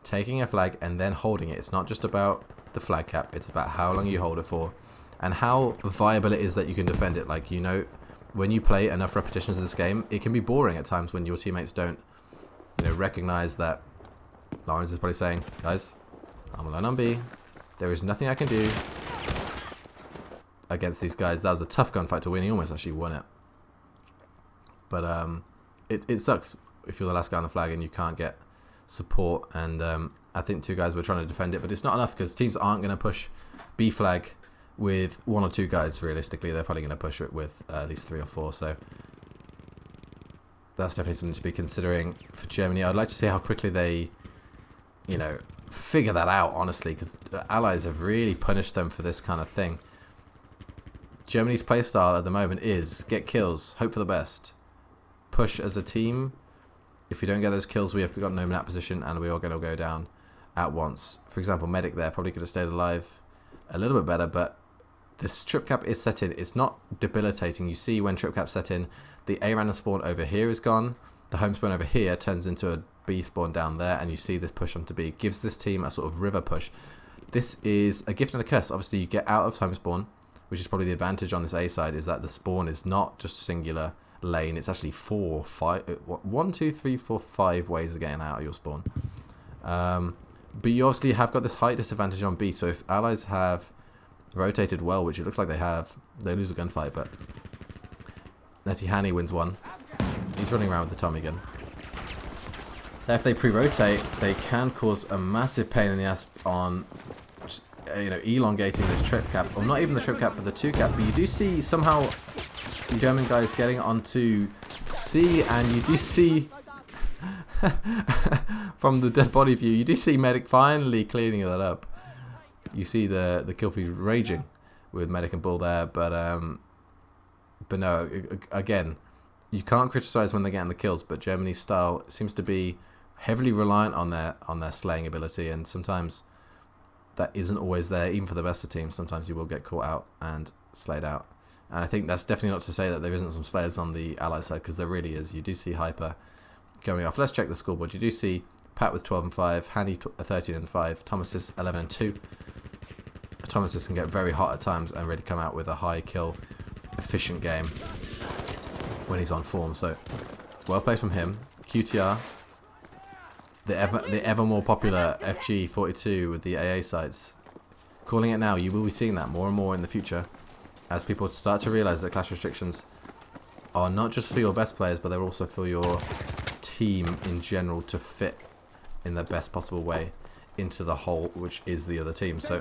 taking a flag and then holding it. It's not just about the flag cap, it's about how long you hold it for and how viable it is that you can defend it. Like, you know, when you play enough repetitions of this game, it can be boring at times when your teammates don't, you know, recognize that. Lawrence is probably saying, guys, I'm alone on B. There is nothing I can do against these guys. That was a tough gunfight to win. He almost actually won it. But it sucks if you're the last guy on the flag and you can't get support. And I think 2 guys were trying to defend it, but it's not enough because teams aren't going to push B flag with 1 or 2 guys. Realistically, they're probably going to push it with at least 3 or 4. So that's definitely something to be considering for Germany. I'd like to see how quickly they, you know, figure that out, honestly, because the Allies have really punished them for this kind of thing. Germany's playstyle at the moment is get kills, hope for the best, push as a team. If we don't get those kills, we have got no map position and we are going to go down at once. For example, Medic there probably could have stayed alive a little bit better, but this trip cap is set in. It's not debilitating. You see when trip cap's set in, the A random spawn over here is gone. The home spawn over here turns into a B spawn down there, and you see this push onto B. Gives this team a sort of river push. This is a gift and a curse. Obviously, you get out of home spawn, which is probably the advantage on this A side, is that the spawn is not just singular lane. It's actually 4, 5, 1, 2, 3, 4, 5 ways of getting out of your spawn. But you obviously have got this height disadvantage on B, so if Allies have rotated well, which it looks like they have, they lose a gunfight, but Netihani wins one. He's running around with the Tommy gun. If they pre-rotate, they can cause a massive pain in the ass on, you know, elongating this trip cap, or not even the trip cap, but the 2 cap. But you do see somehow the German guys getting onto C, and you do see from the dead body view, you do see Medic finally cleaning that up. You see the kill feed raging with Medic and Bull there, but no, again, you can't criticize when they're getting the kills, but Germany's style seems to be heavily reliant on their slaying ability, and sometimes that isn't always there, even for the best of teams. Sometimes you will get caught out and slayed out. And I think that's definitely not to say that there isn't some slayers on the Allied side, because there really is. You do see Hyper going off. Let's check the scoreboard. You do see Pat with 12 and 5, Handy 13 and 5, Thomas 11 and 2. Thomas can get very hot at times and really come out with a high kill, efficient game when he's on form. So well played from him. QTR, the ever more popular FG42 with the AA sites. Calling it now, you will be seeing that more and more in the future as people start to realize that clash restrictions are not just for your best players, but they're also for your team in general to fit in the best possible way into the whole, which is the other team. So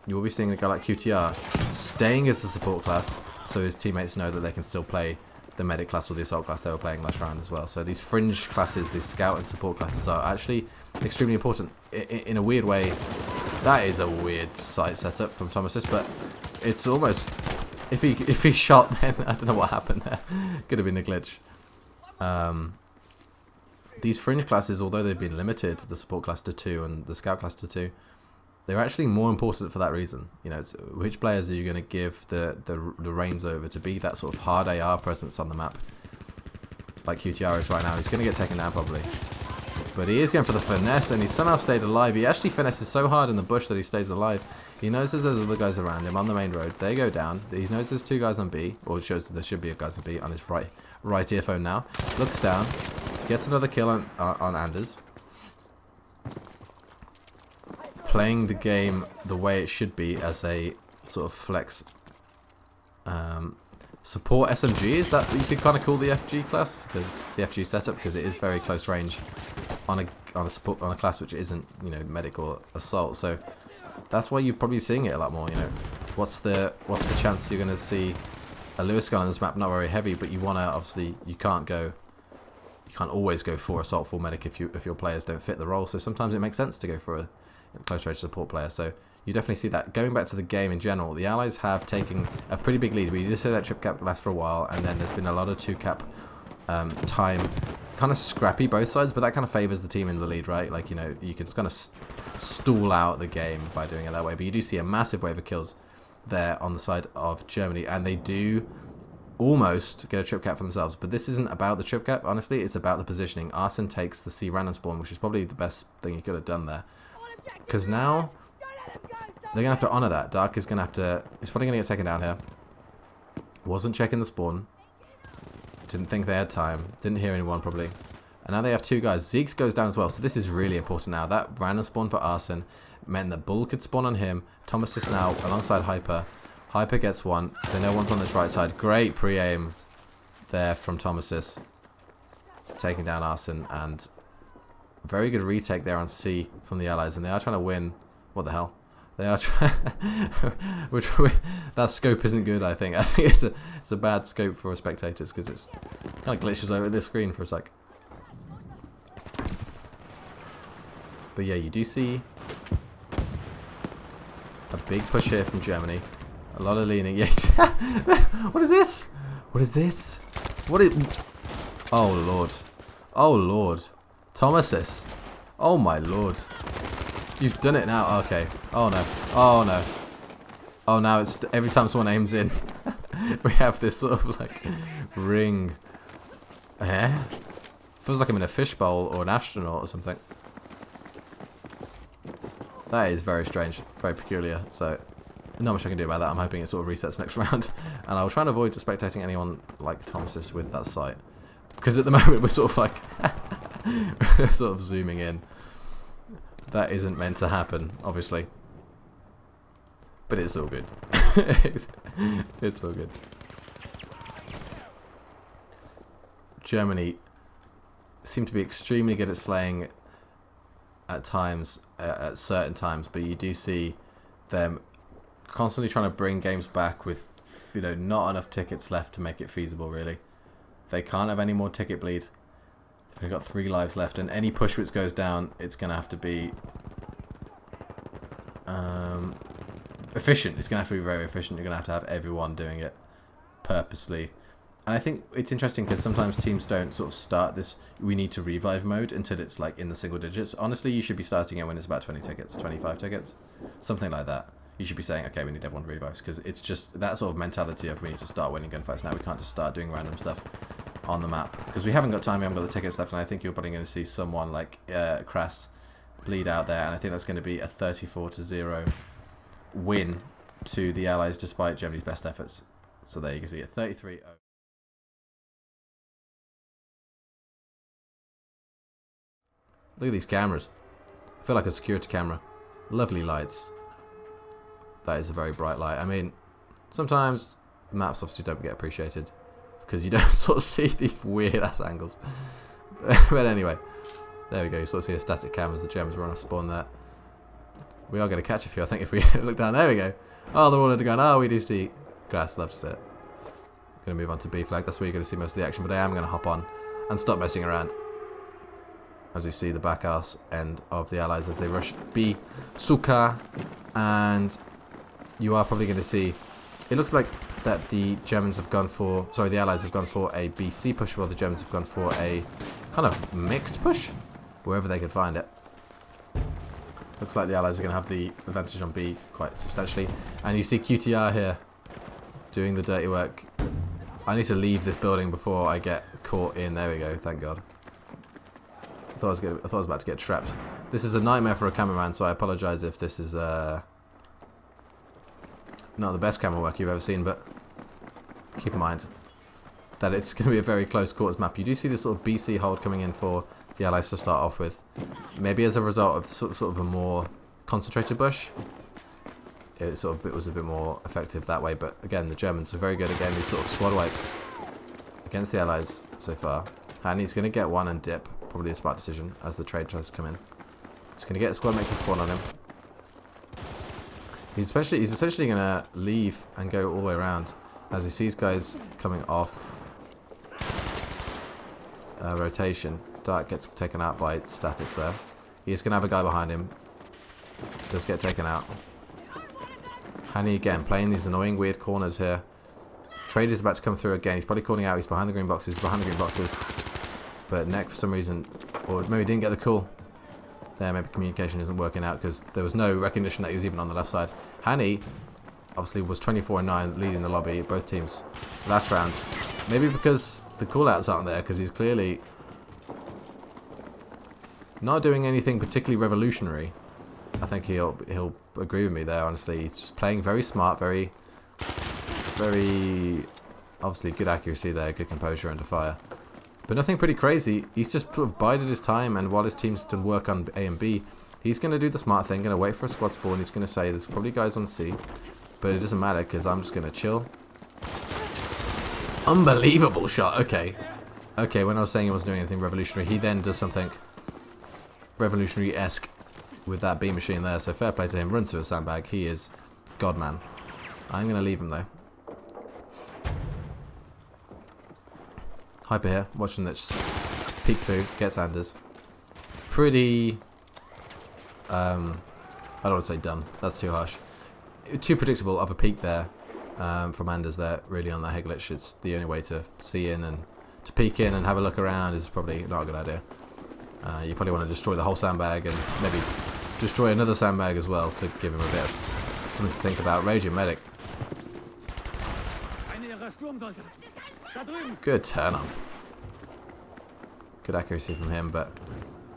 you will be seeing a guy like QTR staying as the support class, so his teammates know that they can still play the medic class or the assault class they were playing last round as well. So these fringe classes, these scout and support classes, are actually extremely important in a weird way. That is a weird site setup from Thomas, but it's almost, if he shot, then I don't know what happened there. Could have been a glitch. These fringe classes, although they've been limited, the support class to 2 and the scout class to 2, they're actually more important for that reason. You know, it's which players are you going to give the reins over to be that sort of hard AR presence on the map, like QTR is right now. He's going to get taken down probably, but he is going for the finesse, and he somehow stayed alive. He actually finesses so hard in the bush that he stays alive. He knows there's other guys around him on the main road. They go down. He knows there's 2 guys on B, or it shows that there should be a guys on B on his right earphone now. Looks down, gets another kill on Anders. Playing the game the way it should be as a sort of flex support SMG. Is that what you could kind of call the FG class? Because the FG setup, because it is very close range on a class which isn't, you know, medic or assault. So that's why you're probably seeing it a lot more. You know, what's the chance you're going to see a Lewis gun on this map? Not very heavy, but you want to, obviously you can't always go for assault full medic if your players don't fit the role. So sometimes it makes sense to go for a close range support player. So you definitely see that. Going back to the game in general, the Allies have taken a pretty big lead. We did say that trip cap lasts for a while, and then there's been a lot of 2 cap time kind of scrappy both sides, but that kind of favors the team in the lead, right? Like, you know, you can kind of stall out the game by doing it that way. But you do see a massive wave of kills there on the side of Germany, and they do almost get a trip cap for themselves. But this isn't about the trip cap, honestly. It's about the positioning. Arsene takes the C random spawn, which is probably the best thing he could have done there. Because now they're going to have to honor that. Dark is going to have to... He's probably going to get taken down here. Wasn't checking the spawn. Didn't think they had time. Didn't hear anyone, probably. And now they have two guys. Zeeks goes down as well. So this is really important now. That random spawn for Arsene meant that Bull could spawn on him. Thomas is now alongside Hyper. Hyper gets one. They know one's on the right side. Great pre-aim there from Thomasis. Taking down Arsene. And very good retake there on C from the Allies. And they are trying to win. What the hell? They are trying... that scope isn't good, I think. I think it's a bad scope for spectators because it's kind of glitches over the screen for a sec. But yeah, you do see a big push here from Germany. A lot of leaning. Yes. What is this? What is this? What is... Oh, Lord. Oh, Lord. Thomasis. Oh, my Lord. You've done it now. Okay. Oh, no. Oh, no. Oh, now it's... Every time someone aims in, we have this sort of, like, ring. Eh? Feels like I'm in a fishbowl or an astronaut or something. That is very strange. Very peculiar. So... Not much I can do about that. I'm hoping it sort of resets next round. And I'll try and avoid spectating anyone like Thomasis with that sight. Because at the moment we're sort of like... sort of zooming in. That isn't meant to happen, obviously. But it's all good. It's all good. Germany seem to be extremely good at slaying at times, at certain times. But you do see them... constantly trying to bring games back with, you know, not enough tickets left to make it feasible, really. They can't have any more ticket bleed. They've got 3 lives left, and any push which goes down, it's going to have to be efficient. It's going to have to be very efficient. You're going to have everyone doing it purposely. And I think it's interesting because sometimes teams don't sort of start this we need to revive mode until it's like in the single digits. Honestly, you should be starting it when it's about 20 tickets, 25 tickets, something like that. You should be saying, okay, we need everyone to revives, because it's just that sort of mentality of we need to start winning gunfights now. We can't just start doing random stuff on the map, because we haven't got time, we haven't got the tickets left, and I think you're probably going to see someone like Crass bleed out there, and I think that's going to be a 34-0 win to the Allies despite Germany's best efforts. So there you can see it, 33-0. Look at these cameras. I feel like a security camera. Lovely lights. That is a very bright light. I mean, sometimes the maps obviously don't get appreciated because you don't sort of see these weird ass angles. But anyway, there we go. You sort of see a static cam as the Germans run off spawn there. We are going to catch a few, I think, if we look down. There we go. Oh, they're all underground. Oh, we do see Grass. Loves it. Going to move on to B flag. That's where you're going to see most of the action. But I am going to hop on and stop messing around as we see the back ass end of the Allies as they rush B. Suka, and you are probably going to see, it looks like that the Germans have gone for, sorry, the Allies have gone for a BC push, while the Germans have gone for a kind of mixed push, wherever they can find it. Looks like the Allies are going to have the advantage on B quite substantially. And you see QTR here doing the dirty work. I need to leave this building before I get caught in. There we go, thank God. I thought I was about to get trapped. This is a nightmare for a cameraman, so I apologise if this is not the best camera work you've ever seen, but keep in mind that it's going to be a very close quarters map. You do see this sort of BC hold coming in for the Allies to start off with. Maybe as a result of sort of a more concentrated push, it was a bit more effective that way. But again, the Germans are very good at getting these sort of squad wipes against the Allies so far. And he's going to get one and dip. Probably a smart decision as the trade tries to come in. He's going to get a squad mate to spawn on him. He's essentially going to leave and go all the way around as he sees guys coming off rotation. Dark gets taken out by statics there. He's going to have a guy behind him. Does get taken out. Hani again playing these annoying weird corners here. Trade is about to come through again. He's probably calling out. He's behind the green boxes. Behind the green boxes. But Neck, for some reason, or maybe didn't get the call. There, maybe communication isn't working out because there was no recognition that he was even on the left side. Hani, obviously, was 24-9, leading the lobby, both teams. Last round. Maybe because the call-outs aren't there, because he's clearly not doing anything particularly revolutionary. I think he'll agree with me there, honestly. He's just playing very smart, very obviously good accuracy there, good composure under fire. But nothing pretty crazy. He's just sort of bided his time, and while his team's done work on A and B, he's going to do the smart thing, going to wait for a squad spawn. He's going to say there's probably guys on C, but it doesn't matter because I'm just going to chill. Unbelievable shot. Okay, when I was saying he wasn't doing anything revolutionary, he then does something revolutionary-esque with that B machine there. So fair play to him. Runs to a sandbag. He is God, man. I'm going to leave him though. Hyper here, watching this peek through, gets Anders. Pretty, I don't want to say dumb, that's too harsh. Too predictable of a peek there from Anders there, really on that head glitch. It's the only way to see in, and to peek in and have a look around is probably not a good idea. You probably want to destroy the whole sandbag and maybe destroy another sandbag as well to give him a bit of something to think about. Raging Medic. Good turn on. Good accuracy from him, but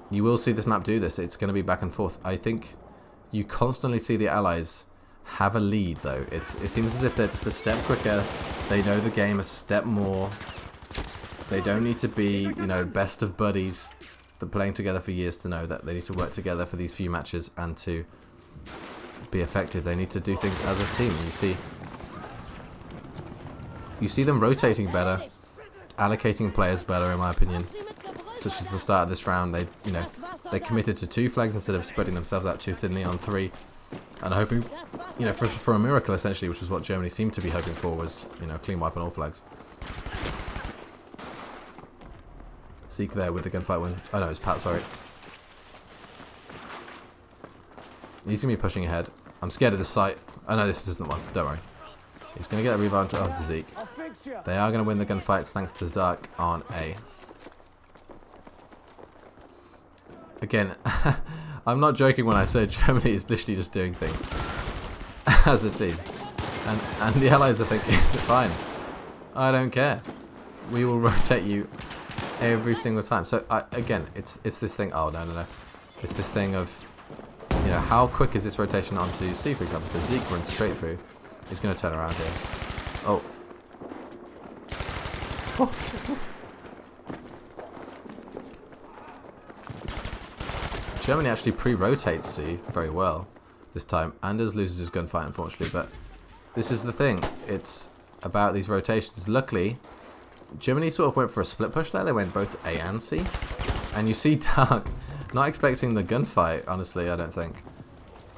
you will see this map do this. It's going to be back and forth. I think you constantly see the allies have a lead, though. It seems as if they're just a step quicker. They know the game a step more. They don't need to be, you know, best of buddies. They're playing together for years to know that they need to work together for these few matches and to be effective. They need to do things as a team. You see them rotating better, allocating players better, in my opinion. Such as the start of this round, they committed to 2 flags instead of spreading themselves out too thinly on 3, and hoping, for a miracle essentially, which is what Germany seemed to be hoping for, was clean wipe on all flags. Zeke there with the gunfight win. Oh no, it's Pat. Sorry. He's gonna be pushing ahead. I'm scared of this site. Oh no, this isn't the one. Don't worry. He's going to get a rebound onto Zeke. They are going to win the gunfights thanks to Dark on A. Again, I'm not joking when I say Germany is literally just doing things as a team. And the Allies are thinking, fine, I don't care. We will rotate you every single time. So, again, it's this thing. Oh, no. It's this thing of, how quick is this rotation onto C, for example? So Zeke runs straight through. He's going to turn around here. Oh. Germany actually pre-rotates C very well this time. Anders loses his gunfight, unfortunately, but this is the thing. It's about these rotations. Luckily, Germany sort of went for a split push there. They went both A and C. And you see Dark not expecting the gunfight, honestly, I don't think.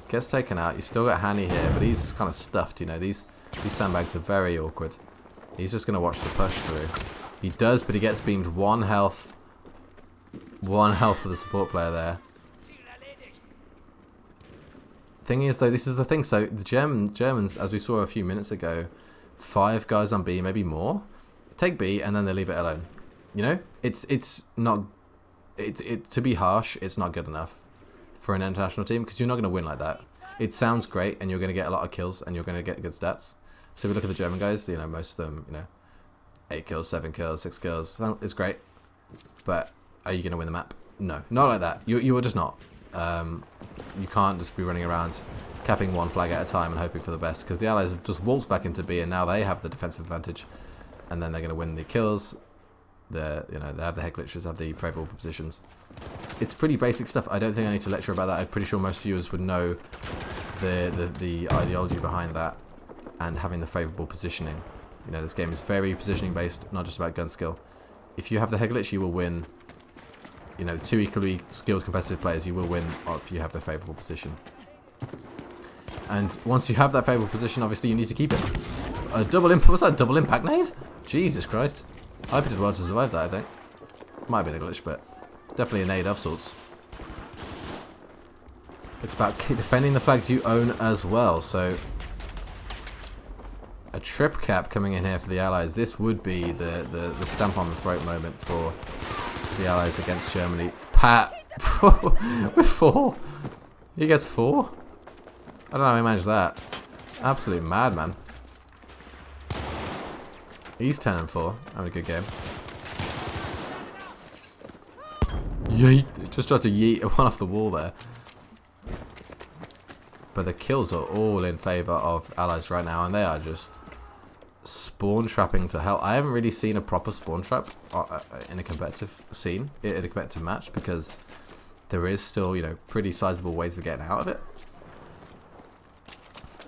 Gets taken out. You still got Hani here, but he's kind of stuffed, These sandbags are very awkward. He's just going to watch the push through. He does, but he gets beamed 1 health. 1 health for the support player there. Thing is, though, this is the thing. So the Germans, as we saw a few minutes ago, 5 guys on B, maybe more. Take B, and then they leave it alone. It's not... to be harsh, it's not good enough for an international team, because you're not going to win like that. It sounds great, and you're going to get a lot of kills, and you're going to get good stats. So if we look at the German guys, most of them, 8 kills, 7 kills, 6 kills. It's great, but are you going to win the map? No, not like that. You are just not. You can't just be running around capping 1 flag at a time and hoping for the best, because the Allies have just waltzed back into B, and now they have the defensive advantage, and then they're going to win the kills. They have the head glitches, have the favourable positions. It's pretty basic stuff. I don't think I need to lecture about that. I'm pretty sure most viewers would know the ideology behind that and having the favourable positioning. This game is very positioning based, not just about gun skill. If you have the head glitch, you will win. 2 equally skilled competitive players, you will win if you have the favourable position. And once you have that favourable position, obviously you need to keep it. A double impact. Was that a double impact nade? Jesus Christ. Hyper did well to survive that, I think. Might have been a glitch, but definitely a nade of sorts. It's about defending the flags you own as well. So a trip cap coming in here for the Allies. This would be the stamp on the throat moment for the Allies against Germany. Pat with 4. He gets 4. I don't know how he managed that. Absolute madman. He's 10 and 4. Having a good game. Yeet. Just tried to yeet one off the wall there. But the kills are all in favour of Allies right now, and they are just spawn trapping to hell. I haven't really seen a proper spawn trap in a competitive scene, in a competitive match, because there is still, you know, pretty sizable ways of getting out of it.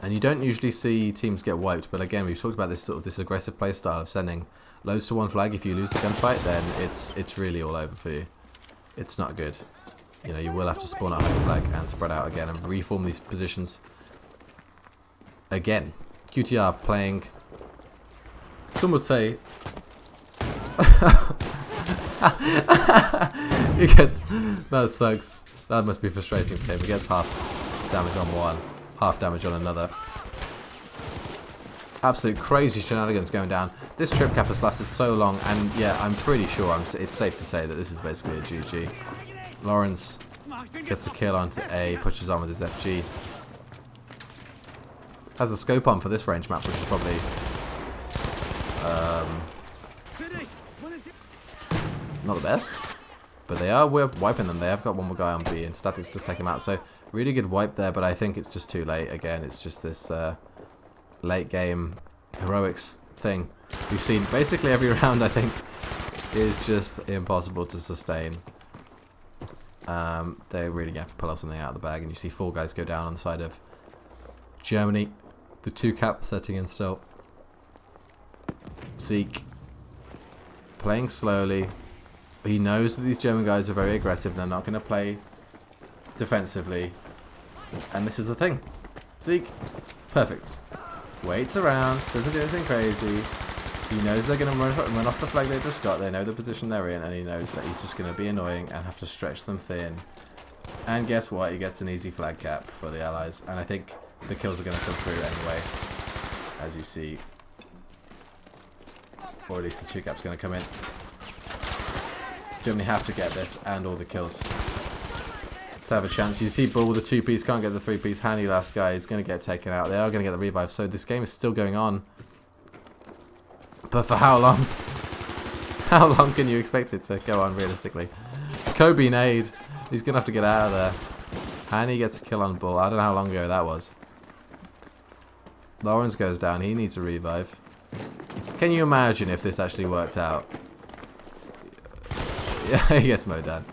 And you don't usually see teams get wiped, but again, we've talked about this sort of this aggressive play style of sending loads to one flag. If you lose the gunfight, then it's really all over for you. It's not good. You know, you will have to spawn at home flag and spread out again and reform these positions again. QTR playing, some would say, he gets, that sucks. That must be frustrating for him. He gets half damage on one, half damage on another. Absolute crazy shenanigans going down. This trip cap has lasted so long, and yeah, I'm pretty sure it's safe to say that this is basically a GG. Lawrence gets a kill onto A, pushes on with his FG. Has a scope on for this range map, which is probably not the best. But we're wiping them. They have got one more guy on B, and Statics just take him out. So really good wipe there, but I think it's just too late. Again, it's just this late game heroics thing we've seen basically every round. I think is just impossible to sustain. They really have to pull out something out of the bag, and you see 4 guys go down on the side of Germany. The 2 cap setting in still. Zeke playing slowly. He knows that these German guys are very aggressive. They're not going to play defensively, and this is the thing. Zeke, perfect. Waits around, doesn't do anything crazy. He knows they're going to run off the flag they just got. They know the position they're in, and he knows that he's just going to be annoying and have to stretch them thin. And guess what? He gets an easy flag cap for the Allies. And I think the kills are going to come through anyway, as you see. Or at least the 2 cap's going to come in. Germany have to get this and all the kills to have a chance. You see Bull, the 2-piece, can't get the 3-piece. Handy last guy is going to get taken out. They are going to get the revive. So this game is still going on. But for how long? How long can you expect it to go on realistically? Kobe nade. He's going to have to get out of there. And he gets a kill on Bull. I don't know how long ago that was. Lawrence goes down. He needs a revive. Can you imagine if this actually worked out? Yeah, he gets mowed down.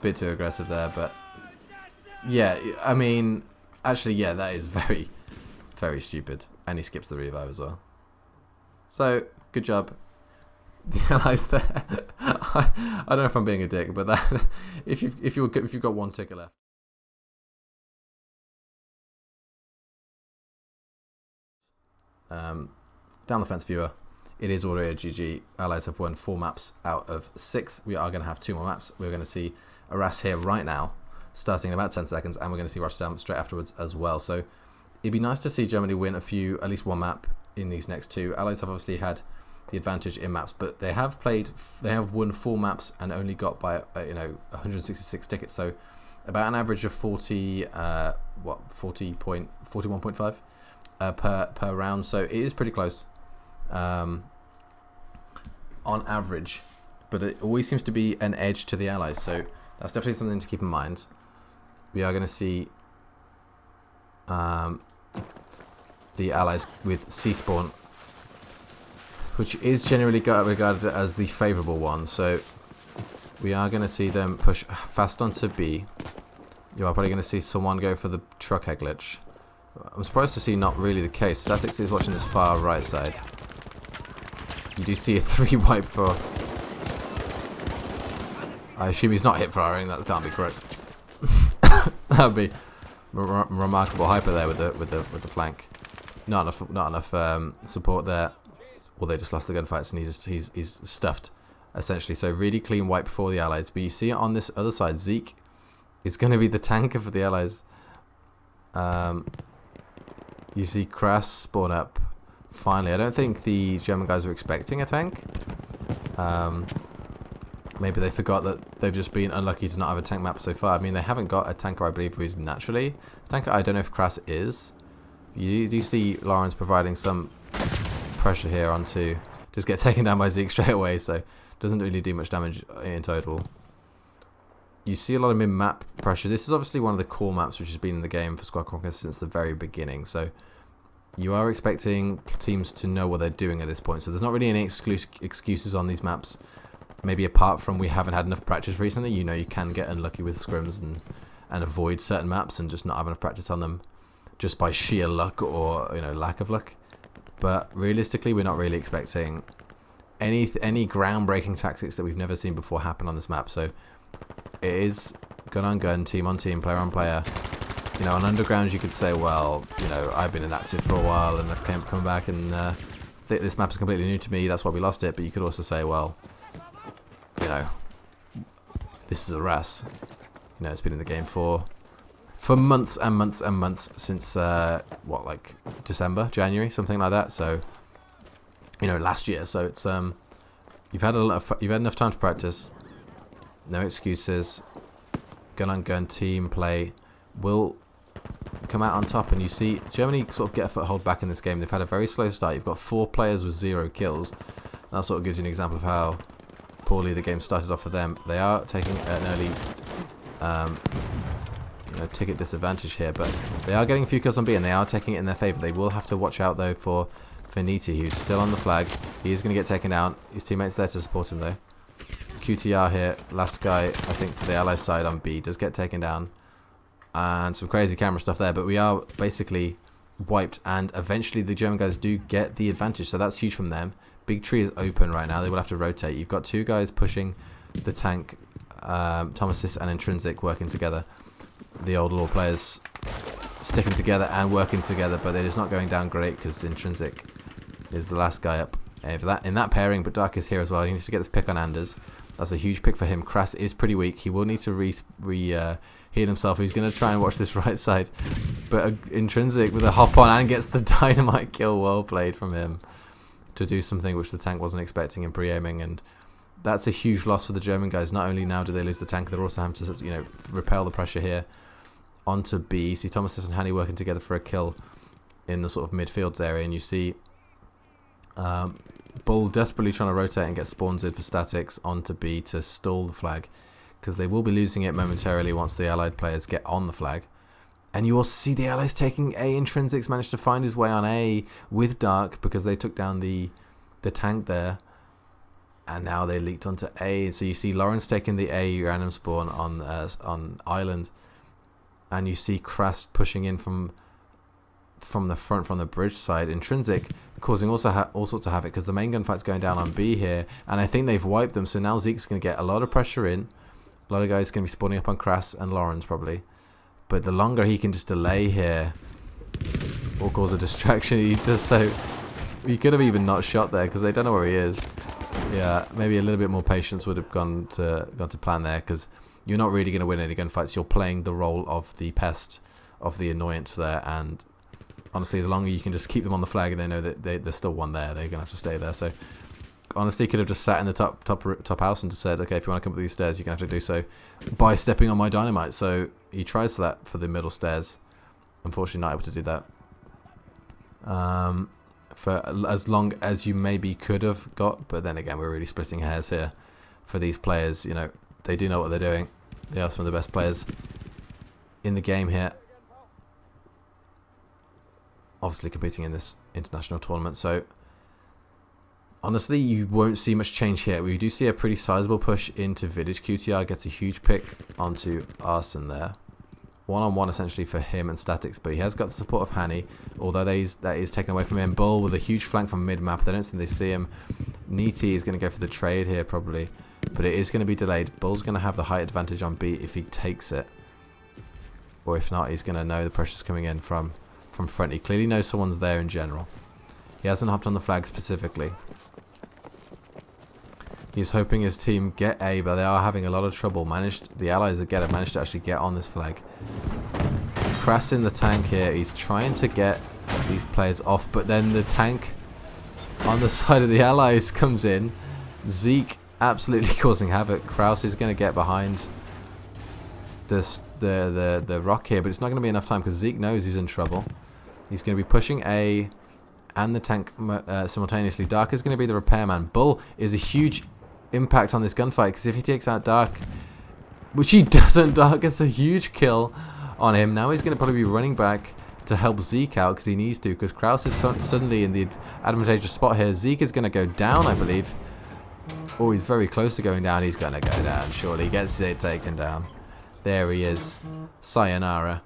Bit too aggressive there, but yeah, I mean, actually, yeah, that is very, very stupid. And he skips the revive as well. So, good job. The Allies there. I don't know if I'm being a dick, but that if you've got 1 ticker left. Down the fence viewer, it is already a GG. Allies have won 4 maps out of 6. We are going to have 2 more maps. We're going to see Arras here right now, starting in about 10 seconds, and we're going to see Rotterdam straight afterwards as well. So it'd be nice to see Germany win at least 1 map in these next 2. Allies have obviously had the advantage in maps, but they have won 4 maps and only got by 166 tickets. So about an average of 41.5 per round. So it is pretty close. On average, but it always seems to be an edge to the Allies, so that's definitely something to keep in mind. We are going to see the Allies with C-spawn, which is generally regarded as the favourable one, so we are going to see them push fast onto B. You are probably going to see someone go for the truck head glitch. I'm surprised to see not really the case. Statics is watching this far right side. You do see a 3 wipe for... I assume he's not hip firing. That can't be correct. That would be remarkable hyper there with the flank. Not enough support there. Well, they just lost the gunfights, and he's stuffed essentially. So really clean wipe for the Allies. But you see on this other side, Zeke is going to be the tanker for the Allies. You see Krass spawn up. Finally, I don't think the German guys were expecting a tank. maybe they forgot that they've just been unlucky to not have a tank map so far. I mean, they haven't got a tanker, I believe, who's naturally a tanker. I don't know if Krass is. You do see Lawrence providing some pressure here onto... Just get taken down by Zeke straight away, so doesn't really do much damage in total. You see a lot of mid-map pressure. This is obviously one of the core maps which has been in the game for Squad Conquest since the very beginning, so you are expecting teams to know what they're doing at this point. So there's not really any excuses on these maps. Maybe apart from we haven't had enough practice recently. You know, you can get unlucky with scrims and avoid certain maps and just not have enough practice on them just by sheer luck or, you know, lack of luck. But realistically, we're not really expecting any groundbreaking tactics that we've never seen before happen on this map. So it is gun on gun, team on team, player on player. You know, on Underground you could say, well, you know, I've been inactive for a while and I've come back and this map is completely new to me, that's why we lost it. But you could also say, well, you know, this is a RAS. You know, it's been in the game for months and months and months since what, like December, January, something like that. So, you know, last year. So it's you've had enough time to practice. No excuses. Gun on gun team play will come out on top, and you see Germany sort of get a foothold back in this game. They've had a very slow start. You've got 4 players with 0 kills. That sort of gives you an example of how poorly the game started off for them. They are taking an early you know, ticket disadvantage here, but they are getting a few kills on B and they are taking it in their favour. They will have to watch out though for Niti, who's still on the flag. He is going to get taken down. His teammates there to support him though. QTR here, last guy I think for the Allies side on B, does get taken down, and some crazy camera stuff there, but we are basically wiped, and eventually the German guys do get the advantage, so that's huge from them. Big tree is open right now. They will have to rotate. You've got 2 guys pushing the tank, Thomasis and Intrinsic working together. The old law players sticking together and working together, but they're just not going down great because Intrinsic is the last guy up in that pairing, but Dark is here as well. He needs to get this pick on Anders. That's a huge pick for him. Krass is pretty weak. He will need to heal himself. He's going to try and watch this right side, but Intrinsic with a hop on and gets the dynamite kill. Well played from him to do something which the tank wasn't expecting in pre-aiming, and that's a huge loss for the German guys. Not only now do they lose the tank, they're also having to, you know, repel the pressure here onto B. You see Thomas and Hani working together for a kill in the sort of midfields area, and you see Bull desperately trying to rotate and get spawns in for statics onto B to stall the flag, because they will be losing it momentarily once the Allied players get on the flag. And you also see the Allies taking A. Intrinsics managed to find his way on A with Dark because they took down the tank there. And now they leaked onto A. So you see Lawrence taking the A random spawn on Island. And you see Krass pushing in from the front, from the bridge side. Intrinsic causing all sorts of havoc because the main gunfight's going down on B here. And I think they've wiped them. So now Zeke's going to get a lot of pressure in. A lot of guys going to be spawning up on Krass and Lawrence probably. But the longer he can just delay here or cause a distraction, he does so. He could have even not shot there because they don't know where he is. Yeah, maybe a little bit more patience would have gone to plan there, because you're not really going to win any gunfights. You're playing the role of the pest, of the annoyance there, and honestly, the longer you can just keep them on the flag and they know that there's still one there, they're going to have to stay there. So honestly, could have just sat in the top house and just said, okay, if you want to come up these stairs, you're going to have to do so by stepping on my dynamite. So he tries that for the middle stairs. Unfortunately, not able to do that. For as long as you maybe could have got, but then again, we're really splitting hairs here for these players. You know, they do know what they're doing. They are some of the best players in the game here, obviously competing in this international tournament. So honestly, you won't see much change here. We do see a pretty sizable push into Village. QTR gets a huge pick onto Arson there. One-on-one essentially for him and Statics, but he has got the support of Hani, although that is taken away from him. Bull with a huge flank from mid-map. They don't think they see him. Niti is going to go for the trade here probably, but it is going to be delayed. Bull's going to have the height advantage on B if he takes it, or if not, he's going to know the pressure's coming in from front. He clearly knows someone's there in general. He hasn't hopped on the flag specifically. He's hoping his team get A, but they are having a lot of trouble. The Allies that managed to actually get on this flag. Krass in the tank here. He's trying to get these players off, but then the tank on the side of the Allies comes in. Zeke absolutely causing havoc. Kraus is going to get behind this the rock here, but it's not going to be enough time because Zeke knows he's in trouble. He's going to be pushing A and the tank simultaneously. Dark is going to be the repairman. Bull is a huge impact on this gunfight because if he takes out Dark, which he doesn't, Dark gets a huge kill on him. Now he's going to probably be running back to help Zeke out because he needs to, because Kraus is suddenly in the advantageous spot here. Zeke is going to go down, I believe. Oh, he's very close to going down. He's going to go down, surely. He gets it taken down. There he is. Sayonara.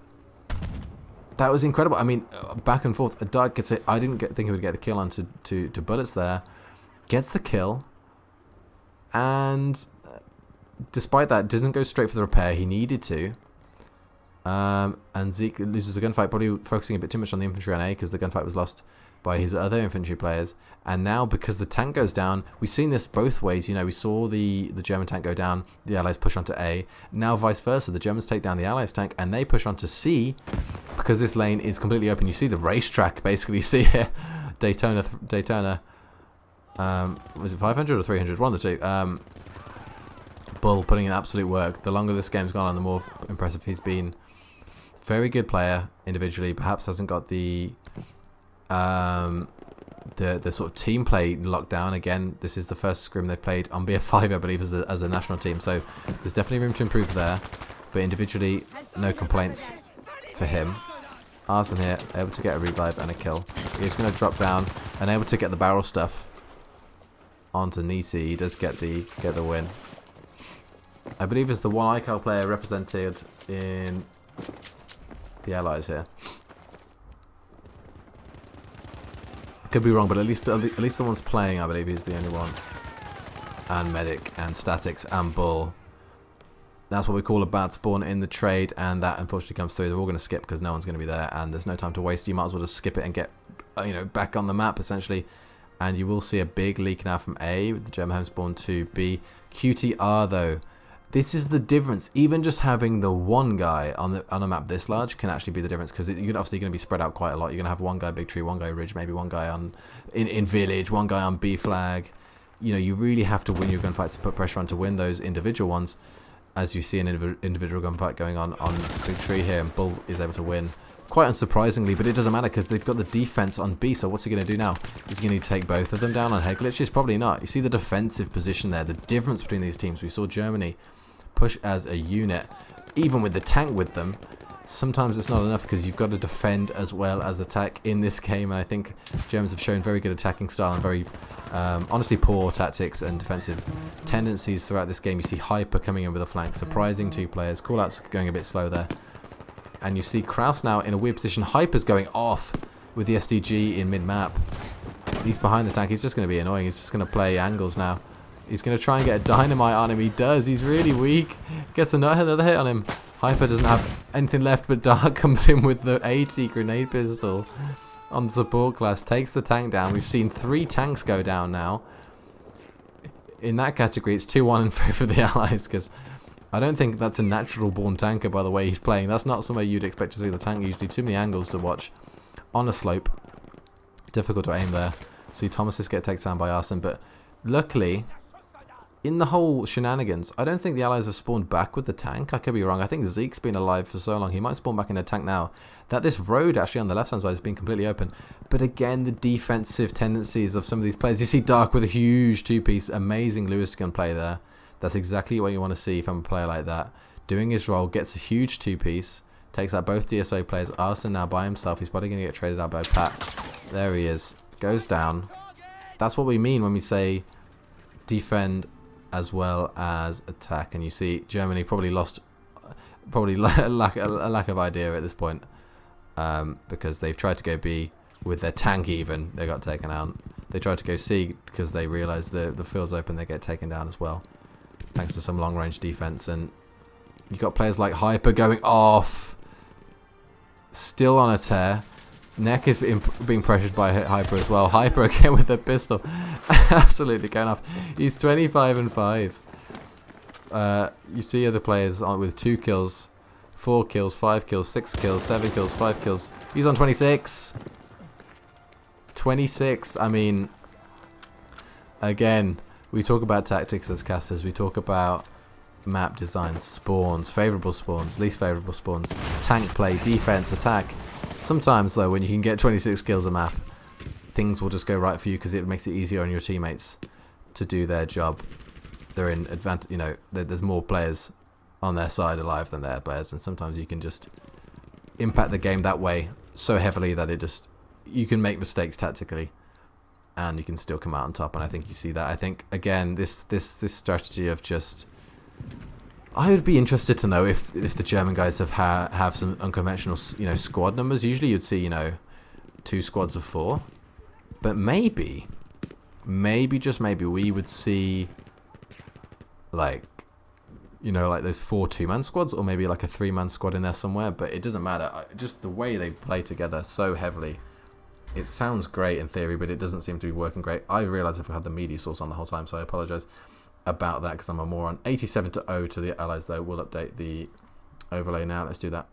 That was incredible. I mean, back and forth. Dark gets it. I didn't think he would get the kill onto to bullets there. Gets the kill. And despite that, doesn't go straight for the repair. He needed to. And Zeke loses the gunfight, probably focusing a bit too much on the infantry on A because the gunfight was lost by his other infantry players. And now, because the tank goes down, we've seen this both ways. You know, we saw the German tank go down, the Allies push onto A. Now, vice versa, the Germans take down the Allies tank and they push onto C because this lane is completely open. You see the racetrack, basically. You see here, Daytona. Was it 500 or 300? One of the two. Bull putting in absolute work. The longer this game's gone on, the more impressive he's been. Very good player individually. Perhaps hasn't got the sort of team play locked down. Again, this is the first scrim they've played on BF5, I believe, as a national team. So there's definitely room to improve there. But individually, no complaints for him. Arson here, able to get a revive and a kill. He's going to drop down and able to get the barrel stuff onto Nisi. He does get the win. I believe it's the one ICAL player represented in the Allies here. Could be wrong, but at least the ones playing, I believe, is the only one. And Medic and Statics and Bull. That's what we call a bad spawn in the trade, and that unfortunately comes through. They're all going to skip because no one's going to be there, and there's no time to waste. You might as well just skip it and get, back on the map essentially. And you will see a big leak now from A with the German home spawn to B. QTR though. This is the difference. Even just having the one guy on a map this large can actually be the difference, because you're obviously going to be spread out quite a lot. You're going to have one guy big tree, one guy ridge, maybe one guy in village, one guy on B flag. You really have to win your gunfights to put pressure on to win those individual ones. As you see an individual gunfight going on big tree here, and Bull is able to win. Quite unsurprisingly, but it doesn't matter because they've got the defense on B. So what's he going to do now? Is he going to take both of them down on head glitches? Probably not. You see the defensive position there, the difference between these teams. We saw Germany push as a unit, even with the tank with them. Sometimes it's not enough because you've got to defend as well as attack in this game, and I think Germans have shown very good attacking style and very honestly poor tactics and defensive tendencies throughout this game. You see Hyper coming in with a flank, surprising two players. Callouts going a bit slow there, and you see Kraus now in a weird position. Hyper's going off with the SDG in mid-map. He's behind the tank. He's just going to be annoying. He's just going to play angles now. He's going to try and get a dynamite on him. He does. He's really weak. Gets another hit on him. Hyper doesn't have anything left, but Dark comes in with the AT grenade pistol on the support class. Takes the tank down. We've seen 3 tanks go down now. In that category, it's 2-1 in favour of the Allies, because I don't think that's a natural born tanker by the way he's playing. That's not somewhere you'd expect to see the tank. Usually too many angles to watch on a slope. Difficult to aim there. See Thomasis get taken down by Arson, but luckily, in the whole shenanigans, I don't think the Allies have spawned back with the tank. I could be wrong. I think Zeke's been alive for so long. He might spawn back in a tank now. That this road actually on the left-hand side has been completely open. But again, the defensive tendencies of some of these players. You see Dark with a huge two-piece. Amazing Lewis gun play there. That's exactly what you want to see from a player like that. Doing his role, gets a huge two-piece. Takes out both DSO players. Arson now by himself. He's probably going to get traded out by Pat. There he is. Goes down. That's what we mean when we say defend as well as attack. And you see Germany probably lost a lack of idea at this point, because they've tried to go B with their tank. Even they got taken out. They tried to go C because they realized the field's open. They get taken down as well, thanks to some long range defense. And you got players like Hyper going off, still on a tear. Neck is being pressured by Hyper as well. Hyper again with a pistol. Absolutely going off. He's 25 and 5. You see other players with 2 kills, 4 kills, 5 kills, 6 kills, 7 kills, 5 kills. He's on 26. 26. I mean, again, We talk about tactics as casters. We talk about map design, spawns, favourable spawns, least favourable spawns, tank play, defense, attack. Sometimes, though, when you can get 26 kills a map, things will just go right for you because it makes it easier on your teammates to do their job. They're in advantage, you know, there's more players on their side alive than their players, and sometimes you can just impact the game that way so heavily that it just, you can make mistakes tactically and you can still come out on top. And I think you see that. I think, again, this strategy of just, I would be interested to know if the German guys have some unconventional, you know, squad numbers. Usually you'd see, you know, 2 squads of 4, but maybe just maybe we would see, like, you know, like those 4 2-man squads, or maybe like a 3-man squad in there somewhere. But it doesn't matter. Just the way they play together so heavily, it sounds great in theory, but it doesn't seem to be working great. I realise I've had the media source on the whole time, so I apologise about that because I'm a moron. 87-0 to the Allies, though. We'll update the overlay now. Let's do that.